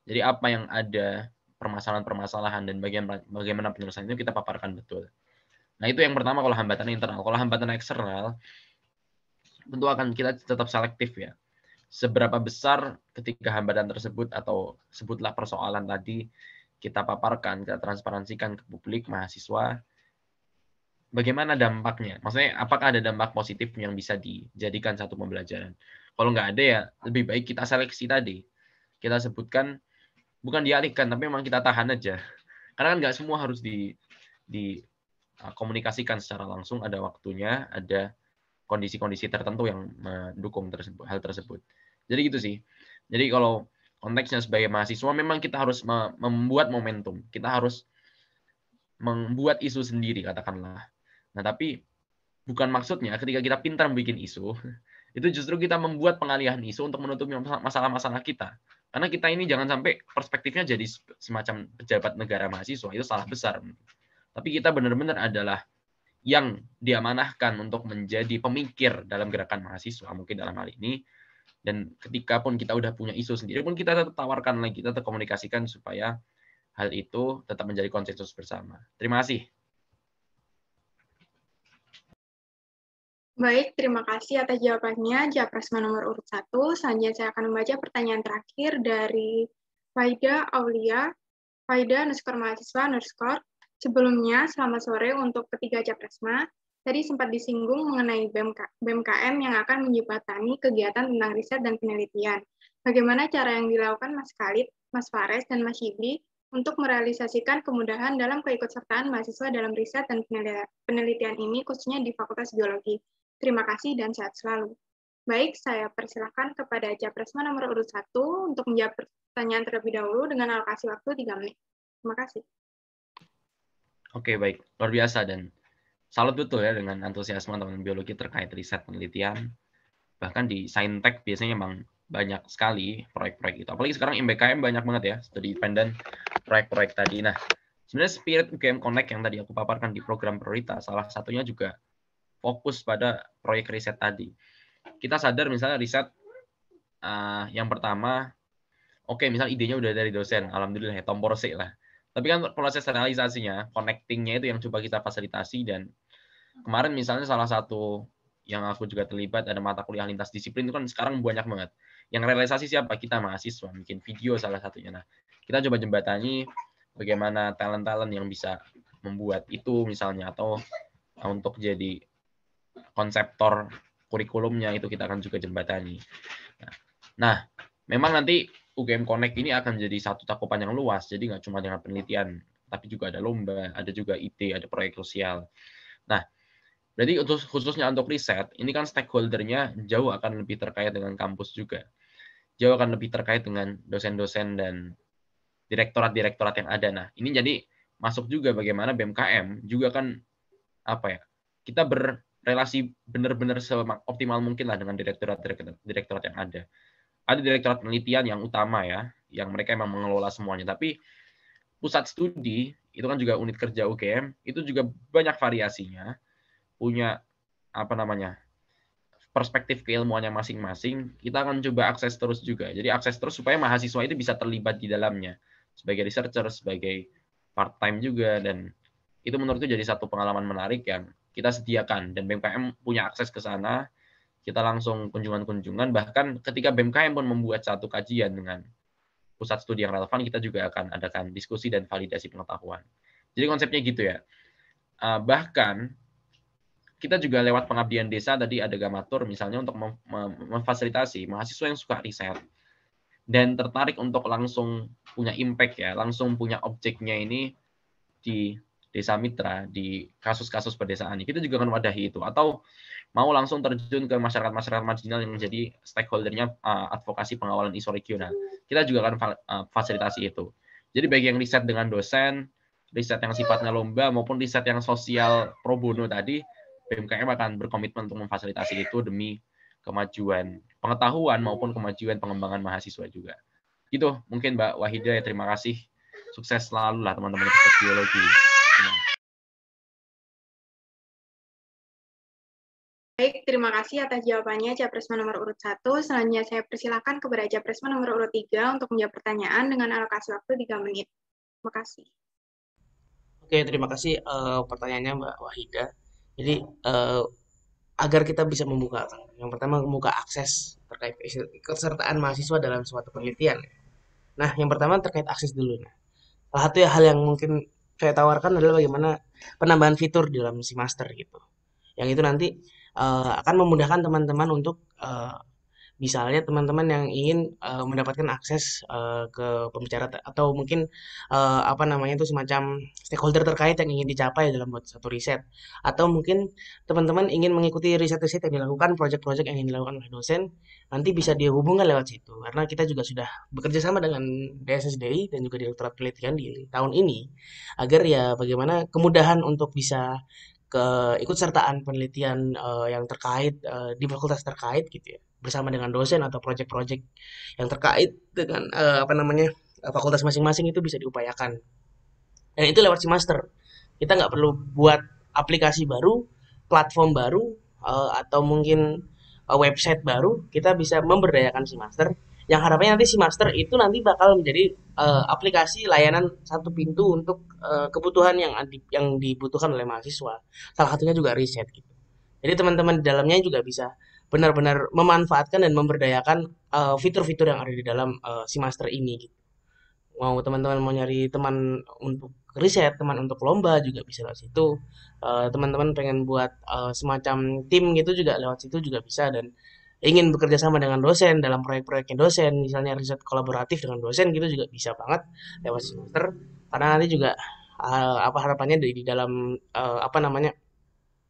Jadi apa yang ada permasalahan-permasalahan dan bagaimana penyelesaian itu kita paparkan betul. Nah, itu yang pertama kalau hambatan internal. Kalau hambatan eksternal, tentu akan kita tetap selektif ya. Seberapa besar ketika hambatan tersebut atau sebutlah persoalan tadi kita paparkan, kita transparansikan ke publik, mahasiswa, bagaimana dampaknya? Maksudnya apakah ada dampak positif yang bisa dijadikan satu pembelajaran? Kalau nggak ada ya lebih baik kita seleksi tadi. Kita sebutkan, bukan dialihkan, tapi memang kita tahan aja. Karena kan nggak semua harus dikomunikasikan secara langsung, ada waktunya, ada kondisi-kondisi tertentu yang mendukung hal tersebut. Jadi gitu sih. Jadi kalau konteksnya sebagai mahasiswa memang kita harus membuat momentum. Kita harus membuat isu sendiri katakanlah. Nah, tapi bukan maksudnya ketika kita pintar membuat isu, itu justru kita membuat pengalihan isu untuk menutupi masalah-masalah kita. Karena kita ini jangan sampai perspektifnya jadi semacam pejabat negara mahasiswa, itu salah besar. Tapi kita benar-benar adalah yang diamanahkan untuk menjadi pemikir dalam gerakan mahasiswa, mungkin dalam hal ini. Dan ketika pun kita udah punya isu sendiri pun kita tetap tawarkan lagi, kita tetap komunikasikan supaya hal itu tetap menjadi konsensus bersama. Terima kasih. Baik, terima kasih atas jawabannya, Japresma nomor urut 1. Selanjutnya saya akan membaca pertanyaan terakhir dari Faida Aulia, Faida_mahasiswa_. Sebelumnya, selamat sore untuk ketiga Japresma. Tadi sempat disinggung mengenai BMKM yang akan menjembatani kegiatan tentang riset dan penelitian. Bagaimana cara yang dilakukan Mas Khalid, Mas Fares, dan Mas Shibli untuk merealisasikan kemudahan dalam keikutsertaan mahasiswa dalam riset dan penelitian ini, khususnya di Fakultas Biologi. Terima kasih dan sehat selalu. Baik, saya persilakan kepada Japresma nomor urut 1 untuk menjawab pertanyaan terlebih dahulu dengan alokasi waktu 3 menit. Terima kasih. Oke, baik. Luar biasa dan salut betul ya dengan antusiasme teman-teman biologi terkait riset penelitian. Bahkan di Saintek biasanya memang banyak sekali proyek-proyek itu. Apalagi sekarang MBKM banyak banget ya, studi independen, proyek-proyek tadi. Nah, sebenarnya spirit UGM Connect yang tadi aku paparkan di program prioritas, salah satunya juga fokus pada proyek riset tadi. Kita sadar misalnya riset yang pertama, oke, misal idenya udah dari dosen, alhamdulillah ya, tombol C lah. Tapi kan proses realisasinya, connecting-nya itu yang coba kita fasilitasi. Dan kemarin misalnya salah satu yang aku juga terlibat, ada mata kuliah lintas disiplin, itu kan sekarang banyak banget. Yang realisasi siapa? Kita mahasiswa, bikin video salah satunya. Nah, kita coba jembatani bagaimana talent-talent yang bisa membuat itu misalnya, atau untuk jadi konseptor kurikulumnya itu kita akan juga jembatani. Nah, memang nanti UGM Connect ini akan jadi satu cakupan yang luas, jadi nggak cuma dengan penelitian, tapi juga ada lomba, ada juga ide, ada proyek sosial. Nah, berarti khususnya untuk riset, ini kan stakeholder-nya jauh akan lebih terkait dengan kampus juga. Jauh akan lebih terkait dengan dosen-dosen dan direktorat-direktorat yang ada. Nah, ini jadi masuk juga bagaimana BMKM juga kan kita berrelasi benar-benar seoptimal mungkin lah dengan direktorat yang ada. Ada direktorat penelitian yang utama ya, yang mereka memang mengelola semuanya. Tapi pusat studi itu kan juga unit kerja UGM, itu juga banyak variasinya, punya perspektif keilmuannya masing-masing. Kita akan coba akses terus juga. Jadi akses terus supaya mahasiswa itu bisa terlibat di dalamnya sebagai researcher, sebagai part-time juga, dan itu menurutku jadi satu pengalaman menarik yang kita sediakan, dan BMKM punya akses ke sana. Kita langsung kunjungan-kunjungan, bahkan ketika BMKM pun membuat satu kajian dengan pusat studi yang relevan, kita juga akan adakan diskusi dan validasi pengetahuan. Jadi konsepnya gitu ya. Bahkan kita juga lewat pengabdian desa, tadi ada Gamatur misalnya, untuk memfasilitasi mahasiswa yang suka riset dan tertarik untuk langsung punya impact ya, langsung punya objeknya ini di desa mitra, di kasus-kasus pedesaan. Kita juga akan wadahi itu, atau mau langsung terjun ke masyarakat-masyarakat marginal yang menjadi stakeholder-nya advokasi pengawalan isu regional. Kita juga akan fasilitasi itu. Jadi baik yang riset dengan dosen, riset yang sifatnya lomba, maupun riset yang sosial pro bono tadi, BMKM akan berkomitmen untuk memfasilitasi itu demi kemajuan pengetahuan maupun kemajuan pengembangan mahasiswa juga. Gitu, mungkin Mbak Wahida, ya terima kasih. Sukses selalu lah teman-teman di biologi. Baik, Baik, terima kasih atas jawabannya Capresma nomor urut 1. Selanjutnya saya persilakan kepada Capresma nomor urut 3 untuk menjawab pertanyaan dengan alokasi waktu 3 menit. Terima kasih. Oke, terima kasih pertanyaannya Mbak Wahida. Jadi agar kita bisa membuka, yang pertama membuka akses terkait kesertaan mahasiswa dalam suatu penelitian. Nah, yang pertama terkait akses dulu. Nah, salah satu hal yang mungkin saya tawarkan adalah bagaimana penambahan fitur di dalam si master gitu. Yang itu nanti akan memudahkan teman-teman untuk misalnya teman-teman yang ingin mendapatkan akses ke pembicara atau mungkin apa namanya itu semacam stakeholder terkait yang ingin dicapai dalam buat satu riset, atau mungkin teman-teman ingin mengikuti riset-riset yang dilakukan, proyek-proyek yang ingin dilakukan oleh dosen, nanti bisa dihubungkan lewat situ karena kita juga sudah bekerja sama dengan DSSDI dan juga Direktorat Penelitian di tahun ini agar ya bagaimana kemudahan untuk bisa keikutsertaan penelitian yang terkait di fakultas terkait gitu ya, bersama dengan dosen atau proyek-proyek yang terkait dengan apa namanya fakultas masing-masing itu bisa diupayakan. Dan itu lewat semester. Kita nggak perlu buat aplikasi baru, platform baru, atau mungkin website baru. Kita bisa memberdayakan semester. Yang harapannya nanti semester itu nanti bakal menjadi aplikasi layanan satu pintu untuk kebutuhan yang dibutuhkan oleh mahasiswa. Salah satunya juga riset gitu. Jadi teman-teman di dalamnya juga bisa benar-benar memanfaatkan dan memberdayakan fitur-fitur yang ada di dalam semester ini gitu. Mau teman-teman mau nyari teman untuk riset, teman untuk lomba juga bisa lewat situ. Teman-teman pengen buat semacam tim gitu juga lewat situ juga bisa, dan ingin bekerja sama dengan dosen dalam proyek-proyeknya dosen, misalnya riset kolaboratif dengan dosen gitu juga bisa banget lewat semester. Karena nanti juga apa harapannya di dalam apa namanya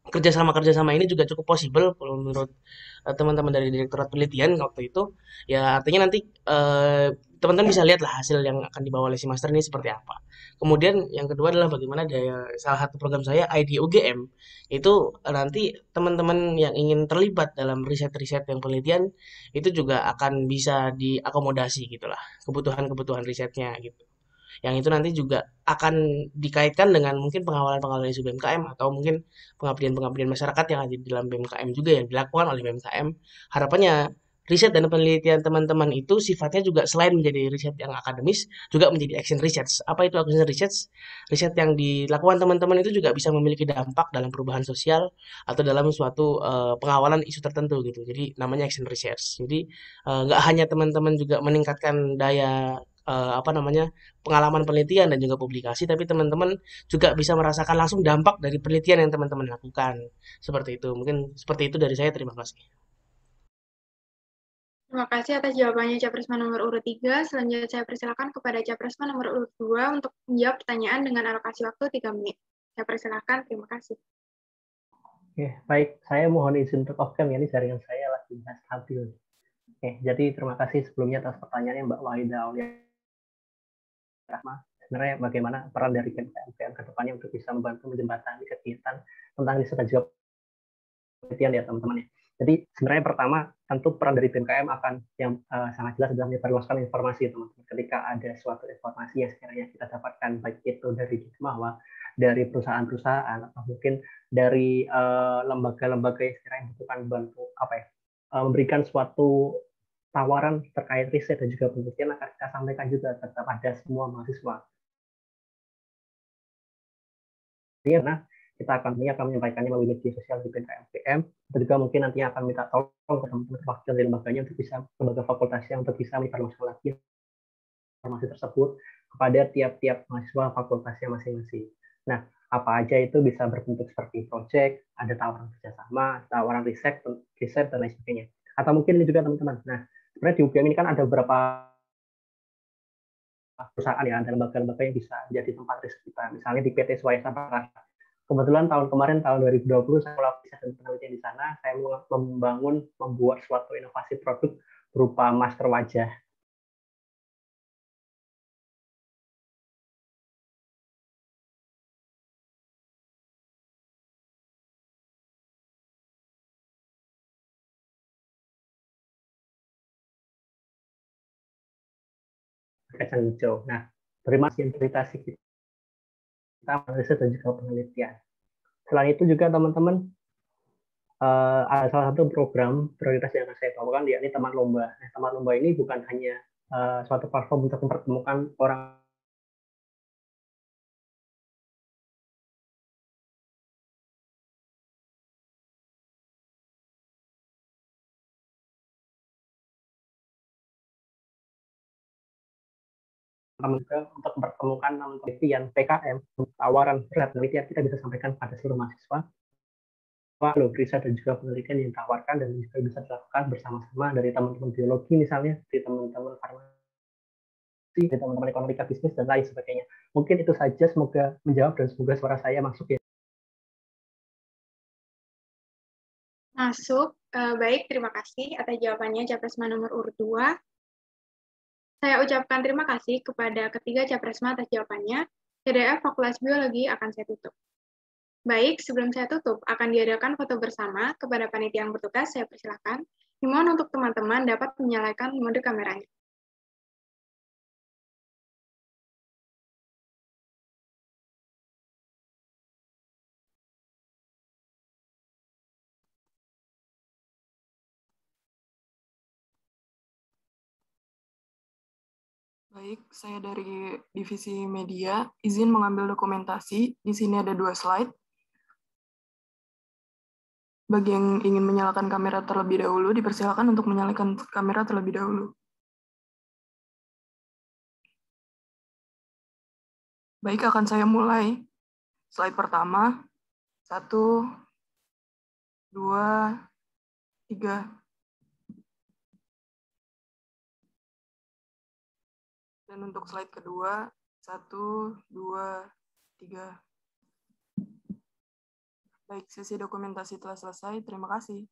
kerjasama ini juga cukup possible kalau menurut teman-teman dari Direktorat Penelitian waktu itu. Ya artinya nanti teman-teman bisa lihat lah hasil yang akan dibawa oleh si master ini seperti apa. Kemudian yang kedua adalah bagaimana daya salah satu program saya IDUGM itu nanti teman-teman yang ingin terlibat dalam riset-riset yang penelitian itu juga akan bisa diakomodasi gitulah kebutuhan-kebutuhan risetnya gitu. Yang itu nanti juga akan dikaitkan dengan mungkin pengawalan-pengawalan isu BMKM atau mungkin pengabdian-pengabdian masyarakat yang ada di dalam BMKM juga yang dilakukan oleh BMKM. Harapannya riset dan penelitian teman-teman itu sifatnya juga selain menjadi riset yang akademis, juga menjadi action research. Apa itu action research? Riset yang dilakukan teman-teman itu juga bisa memiliki dampak dalam perubahan sosial atau dalam suatu pengawalan isu tertentu gitu. Jadi namanya action research. Jadi nggak hanya teman-teman juga meningkatkan daya apa namanya pengalaman penelitian dan juga publikasi, tapi teman-teman juga bisa merasakan langsung dampak dari penelitian yang teman-teman lakukan. Seperti itu. Mungkin seperti itu dari saya. Terima kasih. Terima kasih atas jawabannya Capresma nomor urut 3. Selanjutnya saya persilakan kepada Capresma nomor urut 2 untuk menjawab pertanyaan dengan alokasi waktu 3 menit. Saya persilakan, terima kasih. Oke, baik. Saya mohon izin untuk off-cam ya, ini jaringan saya lagi nggak stabil. Oke, jadi terima kasih sebelumnya atas pertanyaannya Mbak Wahida Aulia Rahma. Sebenarnya bagaimana peran dari BMKM ke depannya untuk bisa membantu menjembatani kegiatan tentang riset dan juga penelitian ya teman-teman ya. Jadi sebenarnya pertama tentu peran dari BMKM akan yang sangat jelas adalah menyebarluaskan informasi teman-teman. Ketika ada suatu informasi yang sekiranya kita dapatkan baik itu dari mahwa, dari perusahaan-perusahaan atau mungkin dari lembaga-lembaga yang sekiranya membutuhkan bantu apa ya memberikan suatu tawaran terkait riset dan juga penelitian akan kita sampaikan juga kepada semua mahasiswa. Karena kita akan menyampaikannya melalui media sosial di BMKM, atau juga mungkin nantinya akan minta tolong ke teman-teman wakil dari lembaganya untuk bisa lembaga fakultasnya untuk bisa menyebarluaskan lagi informasi tersebut kepada tiap-tiap mahasiswa fakultasnya masing-masing. Nah, apa aja itu bisa berbentuk seperti proyek, ada tawaran kerjasama, tawaran riset dan lain sebagainya. Atau mungkin ini juga teman-teman. Nah, sebenarnya di UGM ini kan ada beberapa perusahaan ya, ada lembaga-lembaga yang bisa menjadi tempat riset kita. Misalnya di PT Swayasa Prakarsa. Kebetulan tahun kemarin, tahun 2020, saya melakukan riset dan penelitian di sana. Saya membuat suatu inovasi produk berupa masker wajah. Kacang hijau. Nah, terima kasih invitasi kita riset dan juga penelitian. Selain itu juga teman-teman, ada salah satu program prioritas yang saya bawakan, yakni teman lomba. Nah, teman lomba ini bukan hanya suatu platform untuk mempertemukan orang juga untuk mempertemukan penelitian PKM, tawaran berat penelitian kita bisa sampaikan pada seluruh mahasiswa. Lalu riset dan juga penelitian yang ditawarkan dan juga bisa dilakukan bersama-sama dari teman-teman biologi misalnya, dari teman-teman farmasi, dari teman-teman ekonomika bisnis dan lain sebagainya. Mungkin itu saja, semoga menjawab dan semoga suara saya masuk ya. Masuk. Baik, terima kasih atas jawabannya Capresma nomor urut 2. Saya ucapkan terima kasih kepada ketiga Capresma atas jawabannya. TDF Fakultas Biologi akan saya tutup. Baik, sebelum saya tutup, akan diadakan foto bersama. Kepada panitia yang bertugas, saya persilakan. Dimohon untuk teman-teman dapat menyalakan mode kameranya. Baik, saya dari Divisi Media, izin mengambil dokumentasi. Di sini ada 2 slide. Bagi yang ingin menyalakan kamera terlebih dahulu, dipersilakan untuk menyalakan kamera terlebih dahulu. Baik, akan saya mulai. Slide pertama, 1, 2, 3. Dan untuk slide kedua, 1, 2, 3. Baik, sesi dokumentasi telah selesai. Terima kasih.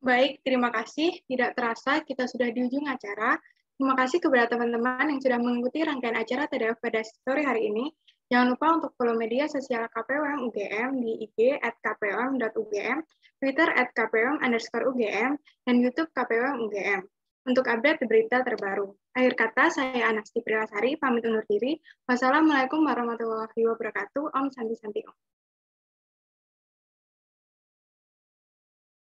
Baik, terima kasih. Tidak terasa kita sudah di ujung acara. Terima kasih kepada teman-teman yang sudah mengikuti rangkaian acara TDF pada sore hari ini. Jangan lupa untuk follow media sosial KPUM UGM di IG @kpum.ugm, Twitter @kpum_UGM, dan YouTube KPUM UGM untuk update berita terbaru. Akhir kata, saya Anasti Prilasari, pamit undur diri. Wassalamualaikum warahmatullahi wabarakatuh. Om Santi Santi Om.